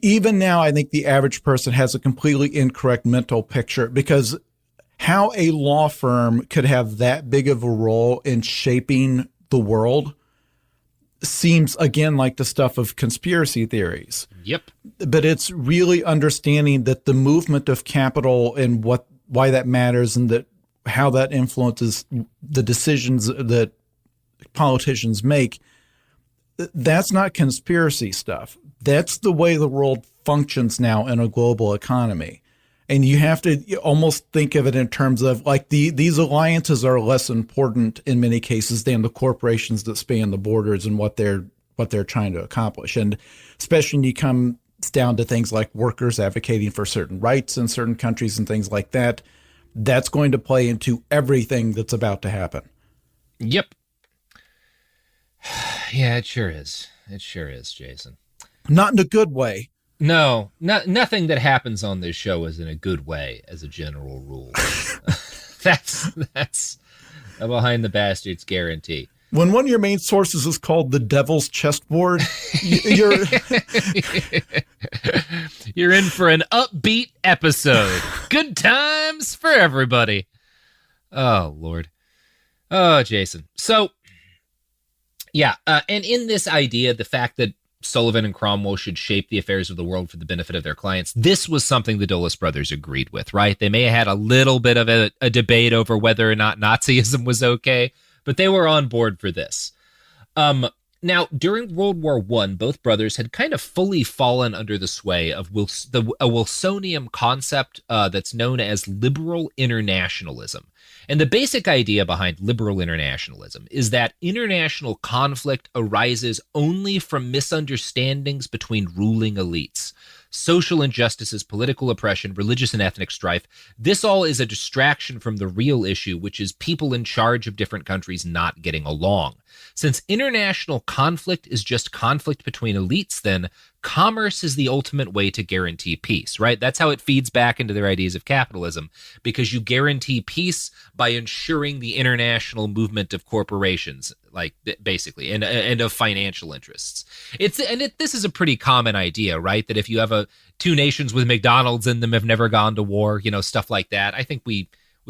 Even now, I think the average person has a completely incorrect mental picture, because how a law firm could have that big of a role in shaping the world seems, again, like the stuff of conspiracy theories. Yep. But it's really understanding that the movement of capital and why that matters, and that how that influences the decisions that politicians make. That's not conspiracy stuff. That's the way the world functions now in a global economy. And you have to almost think of it in terms of like these alliances are less important in many cases than the corporations that span the borders and what they're trying to accomplish. And especially when you come down to things like workers advocating for certain rights in certain countries and things like that, that's going to play into everything that's about to happen. Yep. Yeah, it sure is. It sure is, Jason. Not in a good way. No, nothing that happens on this show is in a good way, as a general rule. That's a behind the bastards guarantee. When one of your main sources is called the Devil's Chessboard, you're in for an upbeat episode. Good times for everybody. Oh, Lord. Oh, Jason. So Yeah, and in this idea, the fact that Sullivan and Cromwell should shape the affairs of the world for the benefit of their clients, this was something the Dulles brothers agreed with, right? They may have had a little bit of a debate over whether or not Nazism was okay, but they were on board for this. Now, during World War I, both brothers had kind of fully fallen under the sway of a Wilsonian concept that's known as liberal internationalism. And the basic idea behind liberal internationalism is that international conflict arises only from misunderstandings between ruling elites. Social injustices, political oppression, religious and ethnic strife, this all is a distraction from the real issue, which is people in charge of different countries not getting along. Since international conflict is just conflict between elites, then commerce is the ultimate way to guarantee peace, right? That's how it feeds back into their ideas of capitalism, because you guarantee peace by ensuring the international movement of corporations, like basically, and of financial interests. This is a pretty common idea, right? That if you have two nations with McDonald's in them have never gone to war, stuff like that. I think we've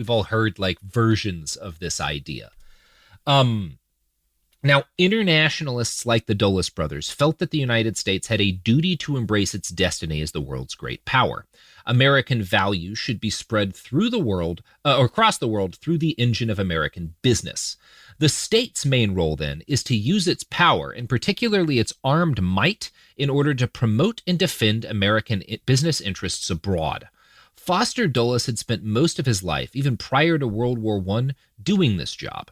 all heard like versions of this idea. Now, internationalists like the Dulles brothers felt that the United States had a duty to embrace its destiny as the world's great power. American values should be spread through the world, or across the world, through the engine of American business. The state's main role, then, is to use its power, and particularly its armed might, in order to promote and defend American business interests abroad. Foster Dulles had spent most of his life, even prior to World War I, doing this job.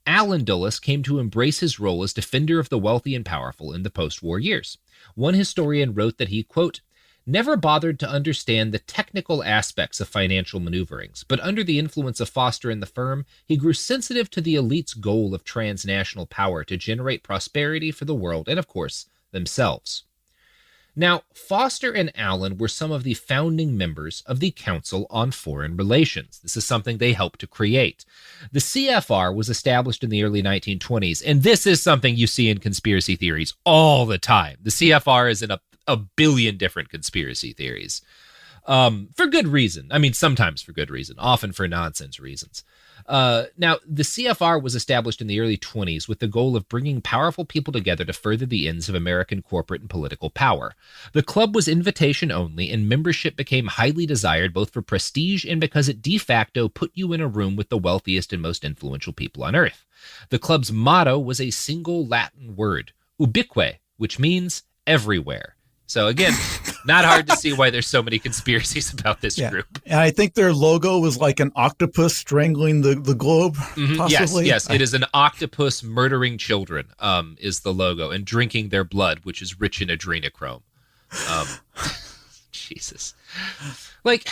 Allen Dulles came to embrace his role as defender of the wealthy and powerful in the post-war years. One historian wrote that he, quote, never bothered to understand the technical aspects of financial maneuverings, but under the influence of Foster and the firm, he grew sensitive to the elite's goal of transnational power to generate prosperity for the world and, of course, themselves. Now, Foster and Allen were some of the founding members of the Council on Foreign Relations. This is something they helped to create. The CFR was established in the early 1920s, and this is something you see in conspiracy theories all the time. The CFR is in a billion different conspiracy theories. For good reason. I mean, sometimes for good reason, often for nonsense reasons. Now, the CFR was established in the early 20s with the goal of bringing powerful people together to further the ends of American corporate and political power. The club was invitation only, and membership became highly desired both for prestige and because it de facto put you in a room with the wealthiest and most influential people on earth. The club's motto was a single Latin word, ubique, which means everywhere. So again, not hard to see why there's so many conspiracies about this group. And I think their logo was like an octopus strangling the globe, possibly. Yes. It is an octopus murdering children, is the logo, and drinking their blood, which is rich in adrenochrome. Jesus. Like,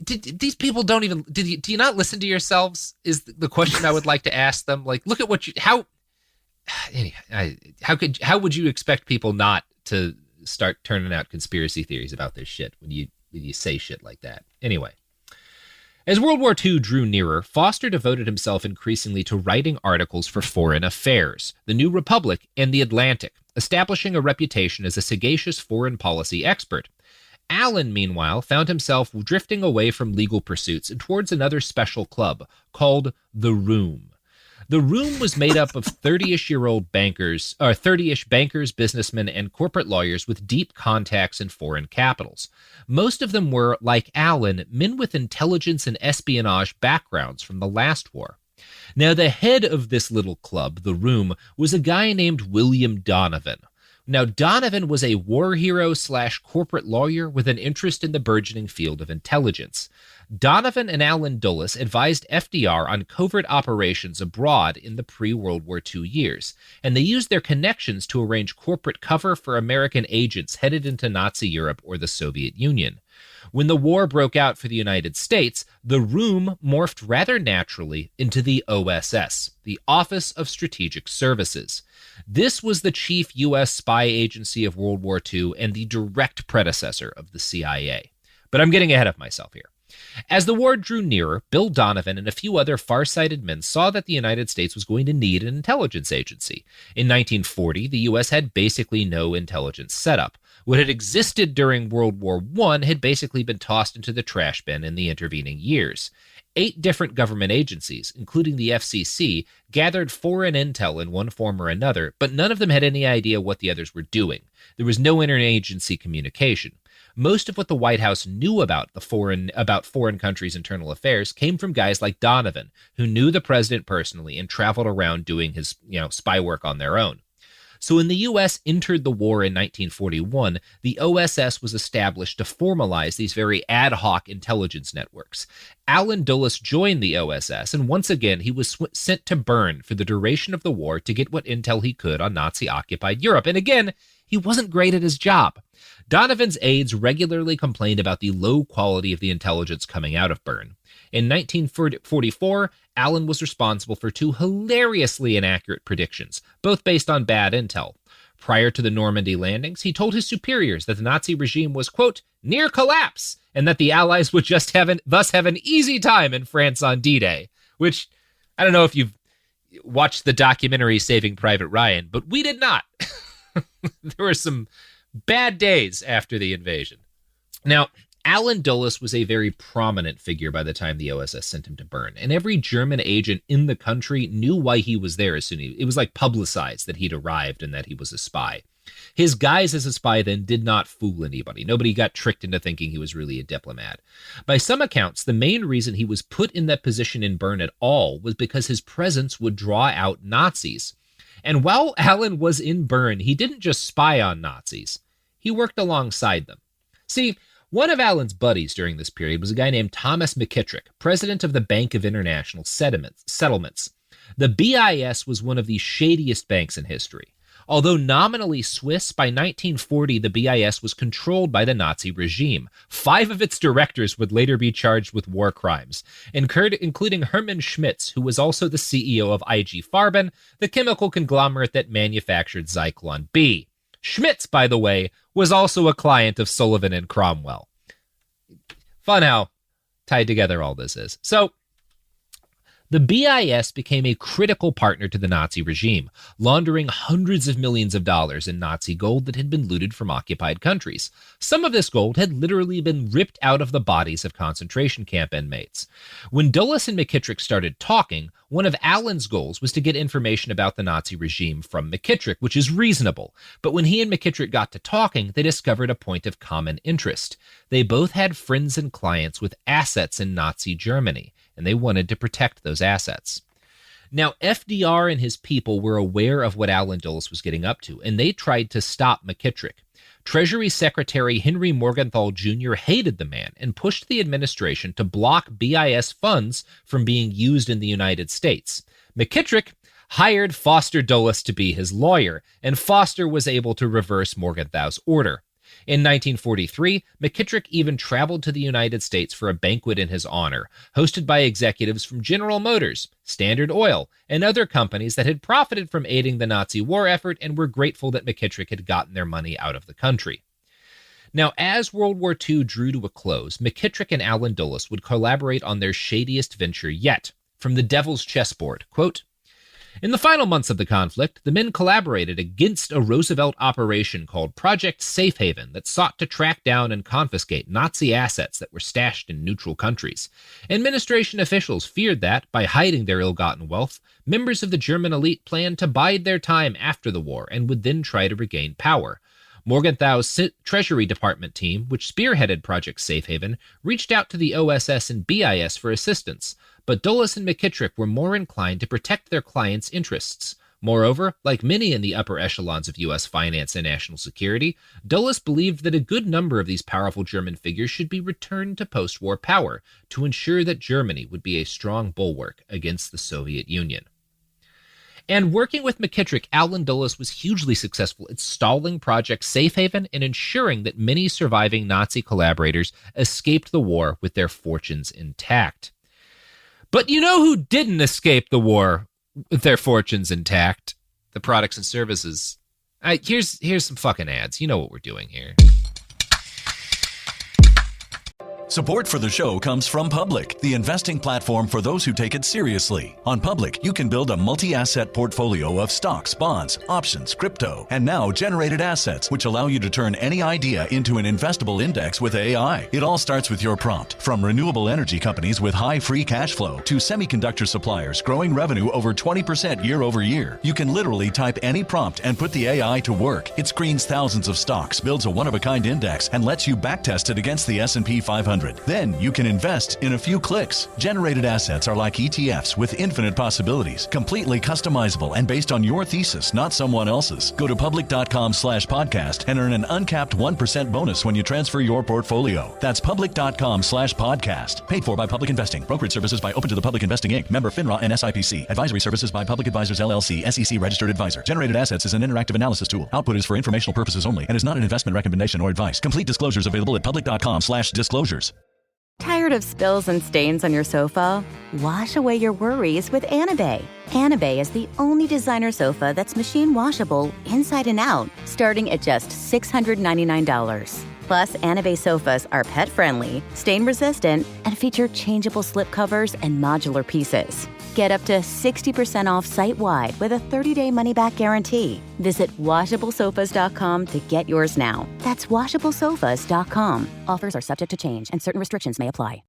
these people don't even... Do you not listen to yourselves, is the question I would like to ask them. Like, look at what you... How would you expect people not to start turning out conspiracy theories about this shit when you say shit like that? Anyway, as World War II drew nearer, Foster devoted himself increasingly to writing articles for Foreign Affairs, The New Republic, and The Atlantic, establishing a reputation as a sagacious foreign policy expert. Allen, meanwhile, found himself drifting away from legal pursuits and towards another special club called The Room. The Room was made up of 30-ish bankers, businessmen, and corporate lawyers with deep contacts in foreign capitals. Most of them were, like Allen, men with intelligence and espionage backgrounds from the last war. Now, the head of this little club, The Room, was a guy named William Donovan. Now, Donovan was a war hero / corporate lawyer with an interest in the burgeoning field of intelligence. Donovan and Allen Dulles advised FDR on covert operations abroad in the pre-World War II years, and they used their connections to arrange corporate cover for American agents headed into Nazi Europe or the Soviet Union. When the war broke out for the United States, The Room morphed rather naturally into the OSS, the Office of Strategic Services. This was the chief U.S. spy agency of World War II and the direct predecessor of the CIA. But I'm getting ahead of myself here. As the war drew nearer, Bill Donovan and a few other far-sighted men saw that the United States was going to need an intelligence agency. In 1940, the U.S. had basically no intelligence setup. What had existed during World War I had basically been tossed into the trash bin in the intervening years. 8 different government agencies, including the FCC, gathered foreign intel in one form or another, but none of them had any idea what the others were doing. There was no interagency communication. Most of what the White House knew about foreign countries' internal affairs came from guys like Donovan, who knew the president personally and traveled around doing his, spy work on their own. So when the U.S. entered the war in 1941, the OSS was established to formalize these very ad hoc intelligence networks. Allen Dulles joined the OSS, and once again he was sent to Bern for the duration of the war to get what intel he could on Nazi-occupied Europe. And again, he wasn't great at his job. Donovan's aides regularly complained about the low quality of the intelligence coming out of Bern. In 1944, Allen was responsible for 2 hilariously inaccurate predictions, both based on bad intel. Prior to the Normandy landings, he told his superiors that the Nazi regime was, quote, near collapse, and that the Allies would just thus have an easy time in France on D-Day, which, I don't know if you've watched the documentary Saving Private Ryan, but we did not. There were some bad days after the invasion. Now, Allen Dulles was a very prominent figure by the time the OSS sent him to Bern, and every German agent in the country knew why he was there as soon as it was like publicized that he'd arrived and that he was a spy. His guise as a spy then did not fool anybody. Nobody got tricked into thinking he was really a diplomat. By some accounts, the main reason he was put in that position in Bern at all was because his presence would draw out Nazis. And while Allen was in Bern, he didn't just spy on Nazis. He worked alongside them. See, one of Allen's buddies during this period was a guy named Thomas McKittrick, president of the Bank of International Settlements. The BIS was one of the shadiest banks in history. Although nominally Swiss, by 1940 the BIS was controlled by the Nazi regime. 5 of its directors would later be charged with war crimes, including Hermann Schmitz, who was also the CEO of IG Farben, the chemical conglomerate that manufactured Zyklon B. Schmitz, by the way, was also a client of Sullivan and Cromwell. Fun how tied together all this is. So, the BIS became a critical partner to the Nazi regime, laundering hundreds of millions of dollars in Nazi gold that had been looted from occupied countries. Some of this gold had literally been ripped out of the bodies of concentration camp inmates. When Dulles and McKittrick started talking, one of Allen's goals was to get information about the Nazi regime from McKittrick, which is reasonable. But when he and McKittrick got to talking, they discovered a point of common interest. They both had friends and clients with assets in Nazi Germany, and they wanted to protect those assets. Now, FDR and his people were aware of what Allen Dulles was getting up to, and they tried to stop McKittrick. Treasury Secretary Henry Morgenthau Jr. hated the man and pushed the administration to block BIS funds from being used in the United States. McKittrick hired Foster Dulles to be his lawyer, and Foster was able to reverse Morgenthau's order. In 1943, McKittrick even traveled to the United States for a banquet in his honor, hosted by executives from General Motors, Standard Oil, and other companies that had profited from aiding the Nazi war effort and were grateful that McKittrick had gotten their money out of the country. Now, as World War II drew to a close, McKittrick and Allen Dulles would collaborate on their shadiest venture yet, from the Devil's Chessboard. Quote, in the final months of the conflict, the men collaborated against a Roosevelt operation called Project Safe Haven that sought to track down and confiscate Nazi assets that were stashed in neutral countries. Administration officials feared that, by hiding their ill-gotten wealth, members of the German elite planned to bide their time after the war and would then try to regain power. Morgenthau's Treasury Department team, which spearheaded Project Safe Haven, reached out to the OSS and BIS for assistance, but Dulles and McKittrick were more inclined to protect their clients' interests. Moreover, like many in the upper echelons of U.S. finance and national security, Dulles believed that a good number of these powerful German figures should be returned to post-war power to ensure that Germany would be a strong bulwark against the Soviet Union. And working with McKittrick, Allen Dulles was hugely successful at stalling Project Safe Haven and ensuring that many surviving Nazi collaborators escaped the war with their fortunes intact. But you know who didn't escape the war with their fortunes intact? The products and services. Here's some fucking ads. You know what we're doing here. Support for the show comes from Public, the investing platform for those who take it seriously. On Public, you can build a multi-asset portfolio of stocks, bonds, options, crypto, and now generated assets, which allow you to turn any idea into an investable index with AI. It all starts with your prompt. From renewable energy companies with high free cash flow to semiconductor suppliers growing revenue over 20% year over year, you can literally type any prompt and put the AI to work. It screens thousands of stocks, builds a one-of-a-kind index, and lets you backtest it against the S&P 500. Then you can invest in a few clicks. Generated assets are like ETFs with infinite possibilities, completely customizable and based on your thesis, not someone else's. Go to public.com/podcast and earn an uncapped 1% bonus when you transfer your portfolio. That's public.com/podcast. Paid for by Public Investing. Brokerage services by Open to the Public Investing Inc. Member FINRA and SIPC. Advisory services by Public Advisors LLC, SEC registered advisor. Generated assets is an interactive analysis tool. Output is for informational purposes only and is not an investment recommendation or advice. Complete disclosures available at public.com/disclosures. Tired of spills and stains on your sofa? Wash away your worries with Anabay. Anabay is the only designer sofa that's machine washable inside and out, starting at just $699. Plus, Anabay sofas are pet-friendly, stain-resistant, and feature changeable slip covers and modular pieces. Get up to 60% off site-wide with a 30-day money-back guarantee. Visit washablesofas.com to get yours now. That's washablesofas.com. Offers are subject to change and certain restrictions may apply.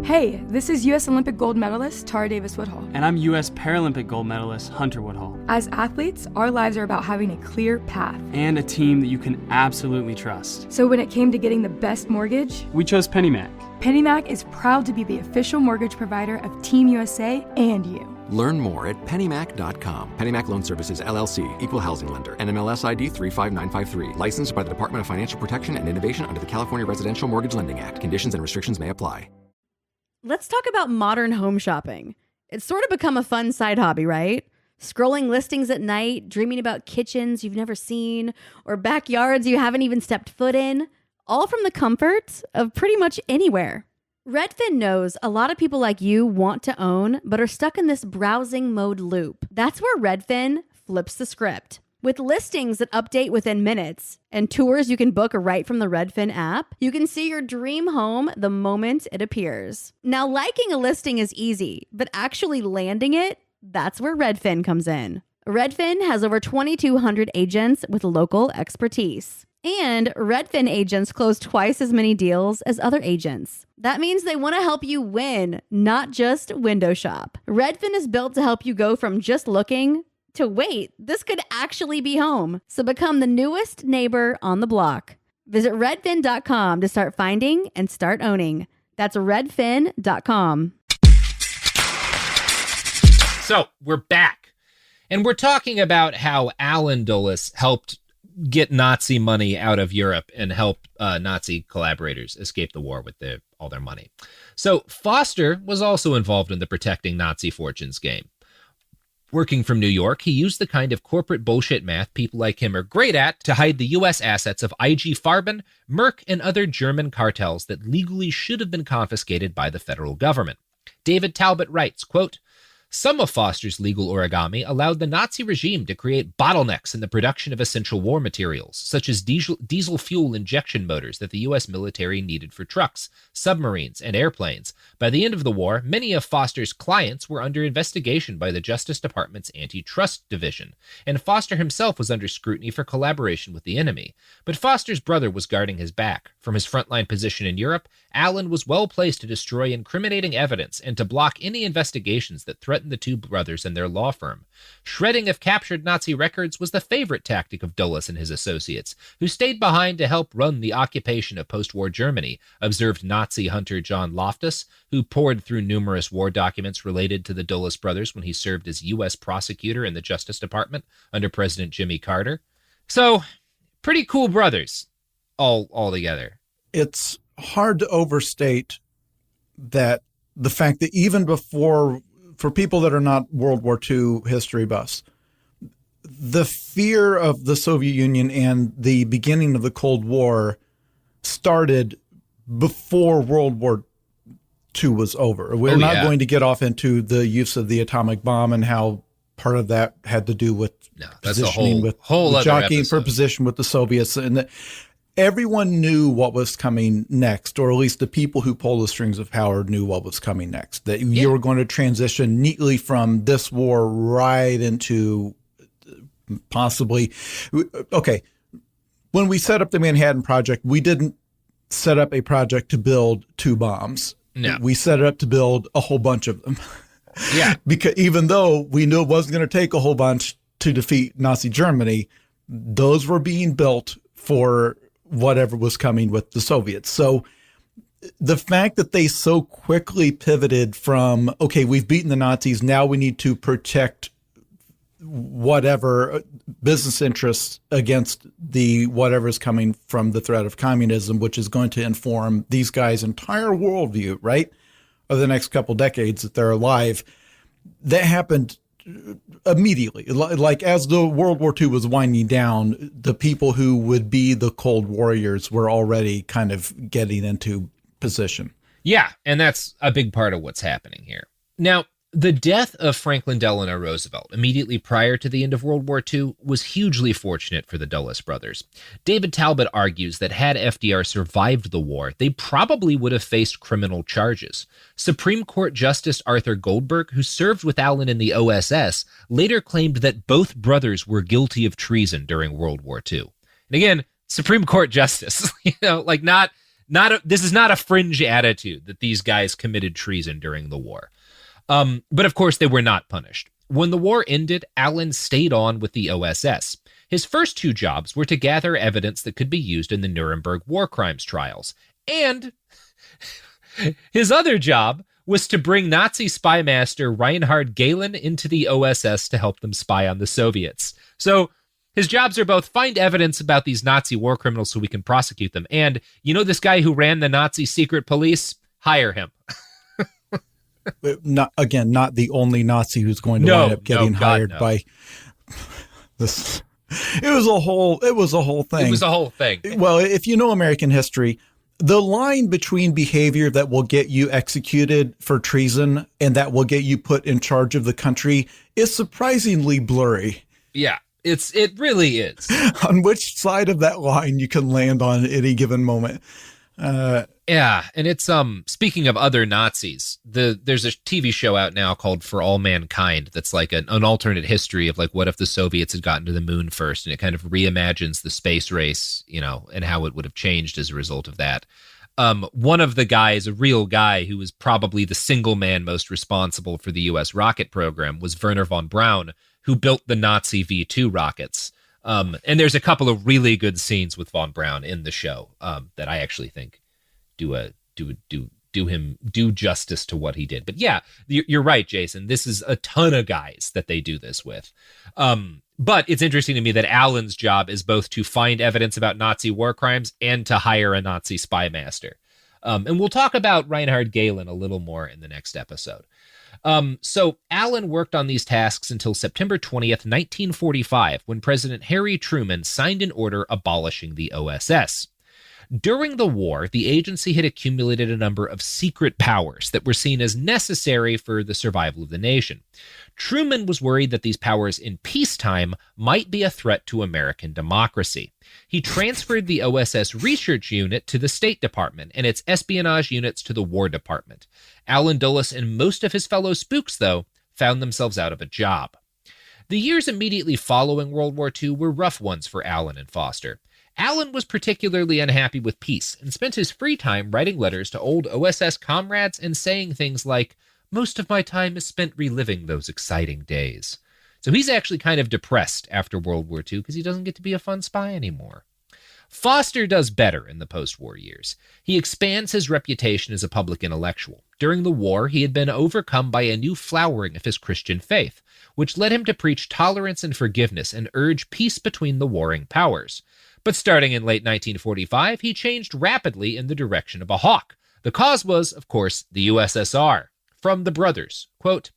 Hey, this is U.S. Olympic gold medalist Tara Davis Woodhull. And I'm U.S. Paralympic gold medalist Hunter Woodhull. As athletes, our lives are about having a clear path. And a team that you can absolutely trust. So when it came to getting the best mortgage, we chose PennyMac. PennyMac is proud to be the official mortgage provider of Team USA and you. Learn more at pennymac.com. PennyMac Loan Services, LLC, Equal Housing Lender, NMLS ID 35953. Licensed by the Department of Financial Protection and Innovation under the California Residential Mortgage Lending Act. Conditions and restrictions may apply. Let's talk about modern home shopping. It's sort of become a fun side hobby, right? Scrolling listings at night, dreaming about kitchens you've never seen, or backyards you haven't even stepped foot in, all from the comfort of pretty much anywhere. Redfin knows a lot of people like you want to own, but are stuck in this browsing mode loop. That's where Redfin flips the script. With listings that update within minutes and tours you can book right from the Redfin app, you can see your dream home the moment it appears. Now, liking a listing is easy, but actually landing it, that's where Redfin comes in. Redfin has over 2,200 agents with local expertise. And Redfin agents close twice as many deals as other agents. That means they want to help you win, not just window shop. Redfin is built to help you go from just looking to wait, this could actually be home. So become the newest neighbor on the block. Visit redfin.com to start finding and start owning. That's redfin.com. So we're back. And we're talking about how Alan Dulles helped get Nazi money out of Europe and help Nazi collaborators escape the war with all their money. So Foster was also involved in the protecting Nazi fortunes game. Working from New York, he used the kind of corporate bullshit math people like him are great at to hide the U.S. assets of IG Farben, Merck, and other German cartels that legally should have been confiscated by the federal government. David Talbot writes, quote, "Some of Foster's legal origami allowed the Nazi regime to create bottlenecks in the production of essential war materials, such as diesel fuel injection motors that the U.S. military needed for trucks, submarines, and airplanes. By the end of the war, many of Foster's clients were under investigation by the Justice Department's Antitrust Division, and Foster himself was under scrutiny for collaboration with the enemy. But Foster's brother was guarding his back. From his frontline position in Europe, Allen was well placed to destroy incriminating evidence and to block any investigations that threatened the two brothers and their law firm. Shredding of captured Nazi records was the favorite tactic of Dulles and his associates, who stayed behind to help run the occupation of post-war Germany, observed Nazi hunter John Loftus, who pored through numerous war documents related to the Dulles brothers when he served as U.S. prosecutor in the Justice Department under President Jimmy Carter. So, pretty cool brothers, all together. It's hard to overstate that the fact that even before, for people that are not World War II history buffs, the fear of the Soviet Union and the beginning of the Cold War started before World War II was over. We're not going to get off into the use of the atomic bomb and how part of that had to do with that's positioning, a whole other jockeying episode. for position with the Soviets. And everyone knew what was coming next, or at least the people who pull the strings of power knew what was coming next, that you were going to transition neatly from this war right into possibly, okay, when we set up the Manhattan Project, we didn't set up a project to build 2 bombs. No. We set it up to build a whole bunch of them. Yeah. Because even though we knew it wasn't going to take a whole bunch to defeat Nazi Germany, those were being built for whatever was coming with the Soviets. So the fact that they so quickly pivoted from, okay, we've beaten the Nazis, now we need to protect whatever business interests against the whatever's coming from the threat of communism, which is going to inform these guys' entire worldview, right? Over the next couple decades that they're alive. That happened immediately. Like as the World War II was winding down, the people who would be the Cold Warriors were already kind of getting into position. Yeah, and that's a big part of what's happening here. Now, the death of Franklin Delano Roosevelt immediately prior to the end of World War II was hugely fortunate for the Dulles brothers. David Talbot argues that had FDR survived the war, they probably would have faced criminal charges. Supreme Court Justice Arthur Goldberg, who served with Allen in the OSS, later claimed that both brothers were guilty of treason during World War II. And again, Supreme Court Justice, this is not a fringe attitude that these guys committed treason during the war. But of course, they were not punished. When the war ended, Allen stayed on with the OSS. His first 2 jobs were to gather evidence that could be used in the Nuremberg war crimes trials. And his other job was to bring Nazi spy master Reinhard Gehlen into the OSS to help them spy on the Soviets. So his jobs are both find evidence about these Nazi war criminals so we can prosecute them. And this guy who ran the Nazi secret police? Hire him. Not the only Nazi who's going to wind up getting hired by this. It was a whole thing. It was a whole thing. Well, if you know American history, the line between behavior that will get you executed for treason and that will get you put in charge of the country is surprisingly blurry. Yeah, it really is. On which side of that line you can land on at any given moment. Yeah, and it's speaking of other Nazis, there's a TV show out now called For All Mankind that's like an alternate history of like what if the Soviets had gotten to the moon first, and it kind of reimagines the space race, and how it would have changed as a result of that. One of the guys, a real guy who was probably the single man most responsible for the U.S. rocket program was Wernher von Braun, who built the Nazi V-2 rockets. And there's a couple of really good scenes with von Braun in the show that I actually think do justice to what he did. But yeah, you're right, Jason. This is a ton of guys that they do this with. But it's interesting to me that Allen's job is both to find evidence about Nazi war crimes and to hire a Nazi spy master. And we'll talk about Reinhard Gehlen a little more in the next episode. So Allen worked on these tasks until September 20th, 1945, when President Harry Truman signed an order abolishing the OSS. During the war, the agency had accumulated a number of secret powers that were seen as necessary for the survival of the nation. Truman was worried that these powers in peacetime might be a threat to American democracy. He transferred the OSS research unit to the State Department and its espionage units to the War Department. Allen Dulles and most of his fellow spooks, though, found themselves out of a job. The years immediately following World War II were rough ones for Allen and Foster. Allen was particularly unhappy with peace and spent his free time writing letters to old OSS comrades and saying things like, "Most of my time is spent reliving those exciting days." So he's actually kind of depressed after World War II because he doesn't get to be a fun spy anymore. Foster does better in the post-war years. He expands his reputation as a public intellectual. During the war, he had been overcome by a new flowering of his Christian faith, which led him to preach tolerance and forgiveness and urge peace between the warring powers. But starting in late 1945, he changed rapidly in the direction of a hawk. The cause was, of course, the USSR. From the brothers, quote,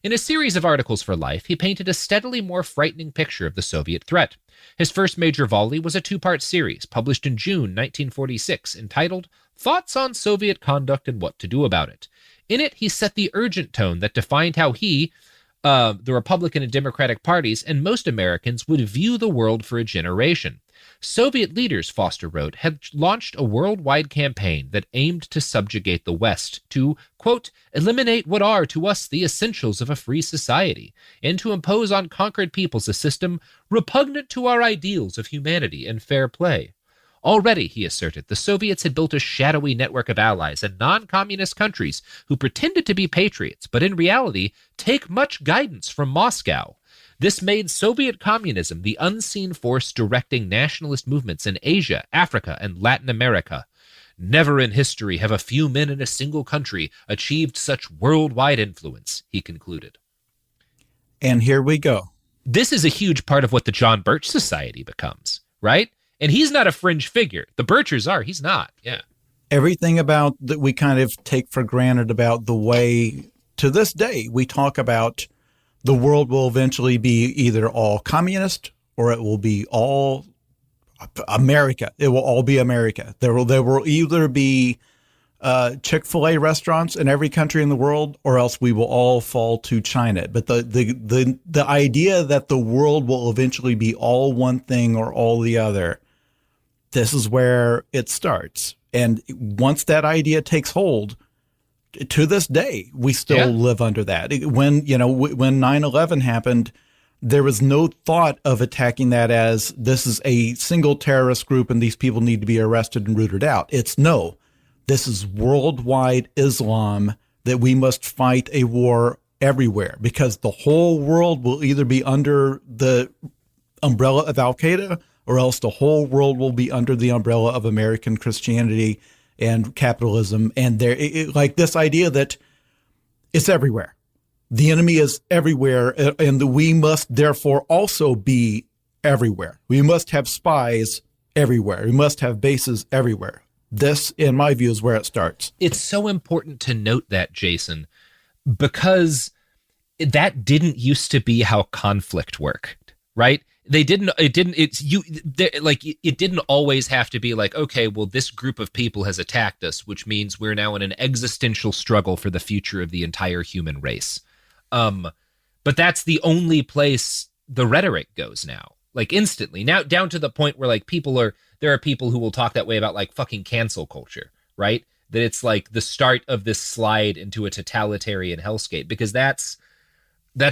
"In a series of articles for Life, he painted a steadily more frightening picture of the Soviet threat. His first major volley was a 2-part series, published in June 1946, entitled Thoughts on Soviet Conduct and What to Do About It. In it, he set the urgent tone that defined how he, the Republican and Democratic parties, and most Americans would view the world for a generation. Soviet leaders, Foster wrote, had launched a worldwide campaign that aimed to subjugate the West, to, quote, eliminate what are to us the essentials of a free society, and to impose on conquered peoples a system repugnant to our ideals of humanity and fair play. Already, he asserted, the Soviets had built a shadowy network of allies in non-communist countries who pretended to be patriots, but in reality take much guidance from Moscow. This made Soviet communism the unseen force directing nationalist movements in Asia, Africa, and Latin America. Never in history have a few men in a single country achieved such worldwide influence, he concluded. And here we go. This is a huge part of what the John Birch Society becomes, right? And he's not a fringe figure. The Birchers are. He's not. Yeah. Everything about that we kind of take for granted about the way, to this day, we talk about the world will eventually be either all communist or it will be all America. It will all be America. There will either be Chick-fil-A restaurants in every country in the world, or else we will all fall to China. But the idea that the world will eventually be all one thing or all the other, this is where it starts. And once that idea takes hold, to this day, we still live under that. When 9/11 happened, there was no thought of attacking that as this is a single terrorist group and these people need to be arrested and rooted out. It's no, this is worldwide Islam that we must fight a war everywhere, because the whole world will either be under the umbrella of Al-Qaeda or else the whole world will be under the umbrella of American Christianity and capitalism. And like this idea that it's everywhere. The enemy is everywhere, and we must therefore also be everywhere. We must have spies everywhere. We must have bases everywhere. This, in my view, is where it starts. It's so important to note that, Jason, because that didn't used to be how conflict worked, right? It didn't always have to be like, okay, well, this group of people has attacked us, which means we're now in an existential struggle for the future of the entire human race. But that's the only place the rhetoric goes now, like instantly. Now down to the point where like there are people who will talk that way about like fucking cancel culture, right? That it's like the start of this slide into a totalitarian hellscape, because that's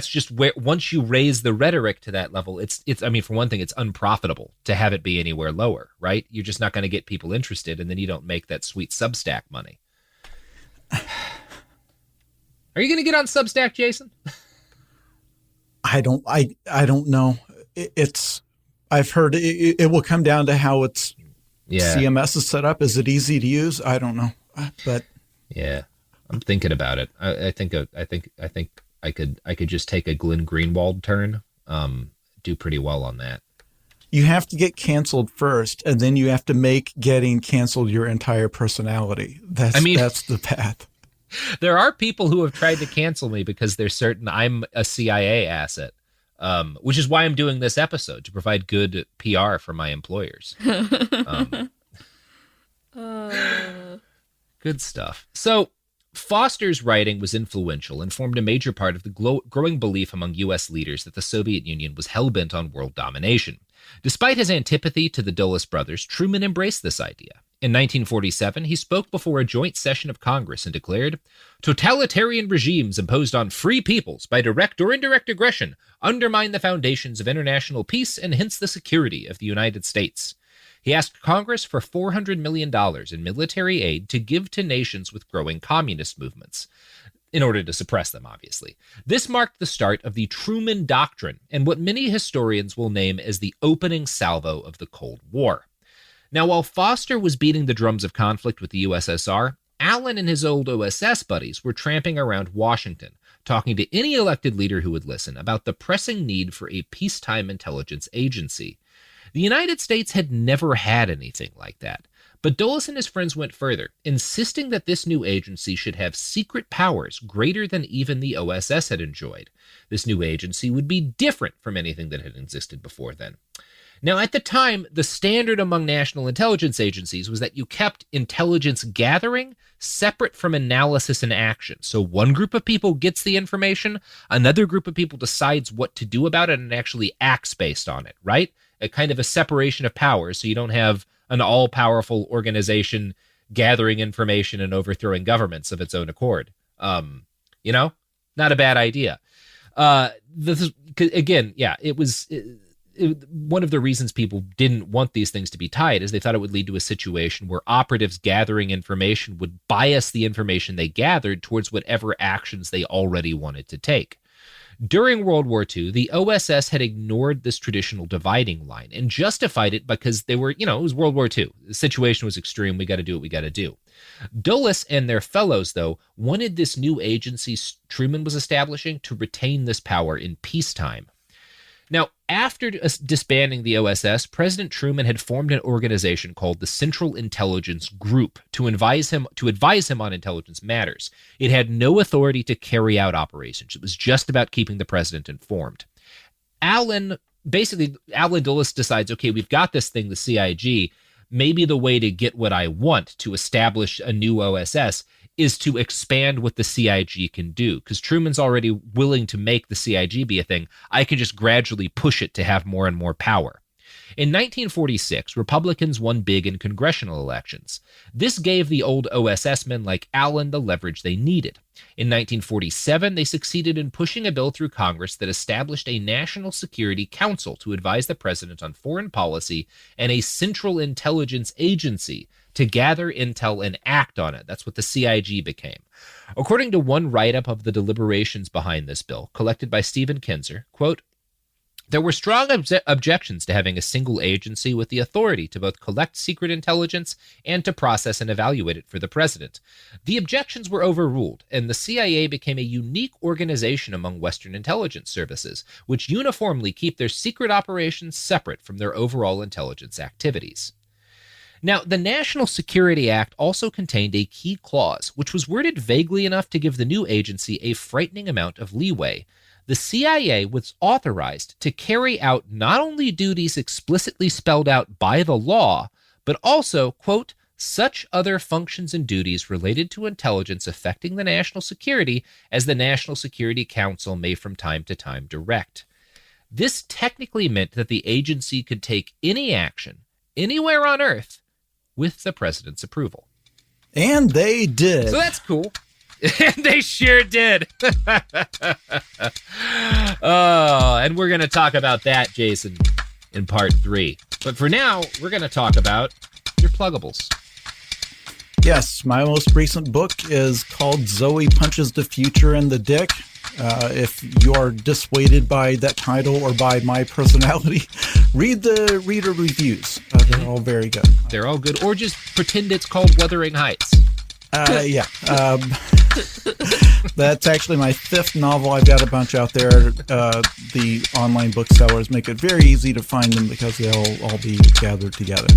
just where, once you raise the rhetoric to that level, it's I mean, for one thing, it's unprofitable to have it be anywhere lower, right? You're just not going to get people interested, and then you don't make that sweet Substack money. Are you going to get on Substack, Jason? I don't know. I've heard it will come down to how it's CMS is set up. Is it easy to use? I don't know, but yeah, I'm thinking about it. I think I could just take a Glenn Greenwald turn, do pretty well on that. You have to get canceled first, and then you have to make getting canceled your entire personality. That's the path. There are people who have tried to cancel me because they're certain I'm a CIA asset, which is why I'm doing this episode, to provide good PR for my employers. Good stuff. So Foster's writing was influential and formed a major part of the growing belief among U.S. leaders that the Soviet Union was hell-bent on world domination. Despite his antipathy to the Dulles brothers, Truman embraced this idea. In 1947, he spoke before a joint session of Congress and declared, "Totalitarian regimes imposed on free peoples by direct or indirect aggression undermine the foundations of international peace and hence the security of the United States." He asked Congress for $400 million in military aid to give to nations with growing communist movements, in order to suppress them, obviously. This marked the start of the Truman Doctrine and what many historians will name as the opening salvo of the Cold War. Now, while Foster was beating the drums of conflict with the USSR, Allen and his old OSS buddies were tramping around Washington, talking to any elected leader who would listen about the pressing need for a peacetime intelligence agency. The United States had never had anything like that, but Dulles and his friends went further, insisting that this new agency should have secret powers greater than even the OSS had enjoyed. This new agency would be different from anything that had existed before then. Now, at the time, the standard among national intelligence agencies was that you kept intelligence gathering separate from analysis and action. So one group of people gets the information, another group of people decides what to do about it and actually acts based on it, right? a kind of a separation of powers, so you don't have an all-powerful organization gathering information and overthrowing governments of its own accord. Not a bad idea. It was one of the reasons people didn't want these things to be tied is they thought it would lead to a situation where operatives gathering information would bias the information they gathered towards whatever actions they already wanted to take. During World War II, the OSS had ignored this traditional dividing line and justified it because they were, it was World War II. The situation was extreme. We got to do what we got to do. Dulles and their fellows, though, wanted this new agency Truman was establishing to retain this power in peacetime. Now, after disbanding the OSS, President Truman had formed an organization called the Central Intelligence Group to advise him on intelligence matters. It had no authority to carry out operations. It was just about keeping the president informed. Allen Dulles decides, okay, we've got this thing, the CIG. Maybe the way to get what I want to establish a new OSS is to expand what the CIG can do, because Truman's already willing to make the CIG be a thing. I can just gradually push it to have more and more power. In 1946, Republicans won big in congressional elections. This gave the old OSS men like Allen the leverage they needed. In 1947, they succeeded in pushing a bill through Congress that established a National Security Council to advise the president on foreign policy and a Central Intelligence Agency to gather intel and act on it. That's what the CIG became. According to one write-up of the deliberations behind this bill, collected by Stephen Kinzer, quote, there were strong objections to having a single agency with the authority to both collect secret intelligence and to process and evaluate it for the president. The objections were overruled, and the CIA became a unique organization among Western intelligence services, which uniformly keep their secret operations separate from their overall intelligence activities. Now, the National Security Act also contained a key clause, which was worded vaguely enough to give the new agency a frightening amount of leeway. The CIA was authorized to carry out not only duties explicitly spelled out by the law, but also, quote, such other functions and duties related to intelligence affecting the national security as the National Security Council may from time to time direct. This technically meant that the agency could take any action, anywhere on Earth, with the president's approval. And they did. So that's cool. And they sure did. And we're going to talk about that, Jason, in part 3. But for now, we're going to talk about your pluggables. Yes, my most recent book is called Zoe Punches the Future in the Dick. If you are dissuaded by that title or by my personality, read the reader reviews. They're all very good. They're all good. Or just pretend it's called Wuthering Heights. Yeah. That's actually my 5th novel. I've got a bunch out there. The online booksellers make it very easy to find them because they'll all be gathered together.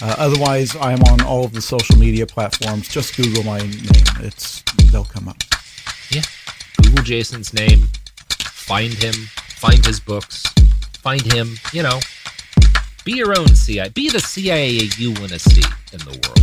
Otherwise, I'm on all of the social media platforms. Just Google my name. They'll come up. Yeah. Google Jason's name. Find him. Find his books. Find him. Be your own CIA. Be the CIA you want to see in the world.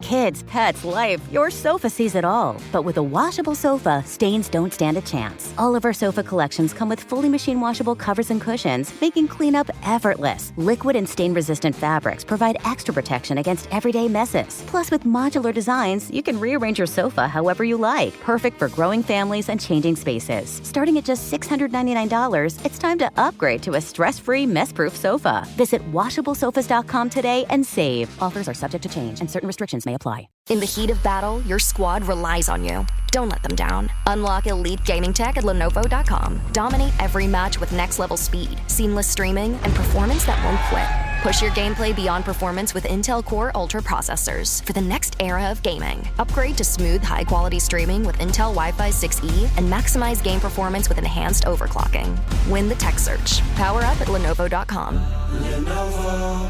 Kids, pets, life, your sofa sees it all. But with a washable sofa, stains don't stand a chance. All of our sofa collections come with fully machine washable covers and cushions, making cleanup effortless. Liquid and stain-resistant fabrics provide extra protection against everyday messes. Plus, with modular designs, you can rearrange your sofa however you like. Perfect for growing families and changing spaces. Starting at just $699, it's time to upgrade to a stress-free, mess-proof sofa. Visit washablesofas.com today and save. Offers are subject to change, and certain restrictions may apply. In the heat of battle, your squad relies on you. Don't let them down. Unlock elite gaming tech at Lenovo.com. Dominate every match with next-level speed, seamless streaming, and performance that won't quit. Push your gameplay beyond performance with Intel Core Ultra processors for the next era of gaming. Upgrade to smooth, high-quality streaming with Intel Wi-Fi 6E and maximize game performance with enhanced overclocking. Win the tech search. Power up at Lenovo.com. Lenovo.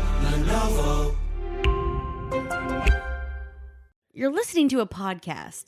You're listening to a podcast,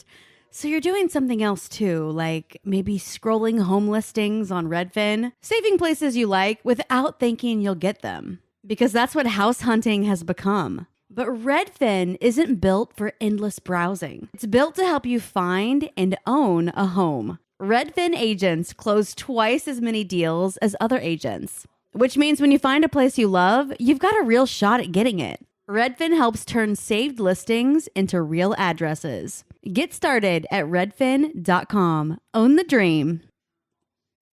so you're doing something else too, like maybe scrolling home listings on Redfin, saving places you like without thinking you'll get them. because that's what house hunting has become. But Redfin isn't built for endless browsing. It's built to help you find and own a home. Redfin agents close twice as many deals as other agents, which means when you find a place you love, you've got a real shot at getting it. Redfin helps turn saved listings into real addresses. Get started at redfin.com. Own the dream.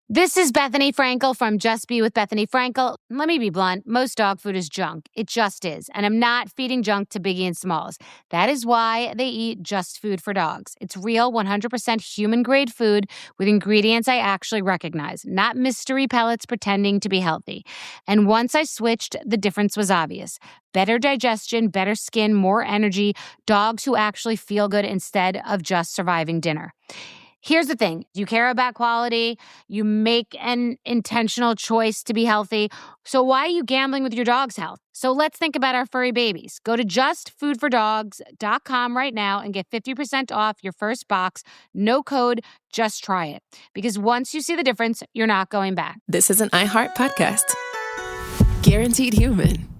This is Bethany Frankel from Just Be with Bethany Frankel. Let me be blunt. Most dog food is junk. It just is. And I'm not feeding junk to Biggie and Smalls. That is why they eat Just Food for Dogs. It's real, 100% human-grade food with ingredients I actually recognize, not mystery pellets pretending to be healthy. And once I switched, the difference was obvious. Better digestion, better skin, more energy, dogs who actually feel good instead of just surviving dinner. Here's the thing. You care about quality. You make an intentional choice to be healthy. So why are you gambling with your dog's health? So let's think about our furry babies. Go to justfoodfordogs.com right now and get 50% off your first box. No code, just try it. Because once you see the difference, you're not going back. This is an iHeart podcast. Guaranteed Human.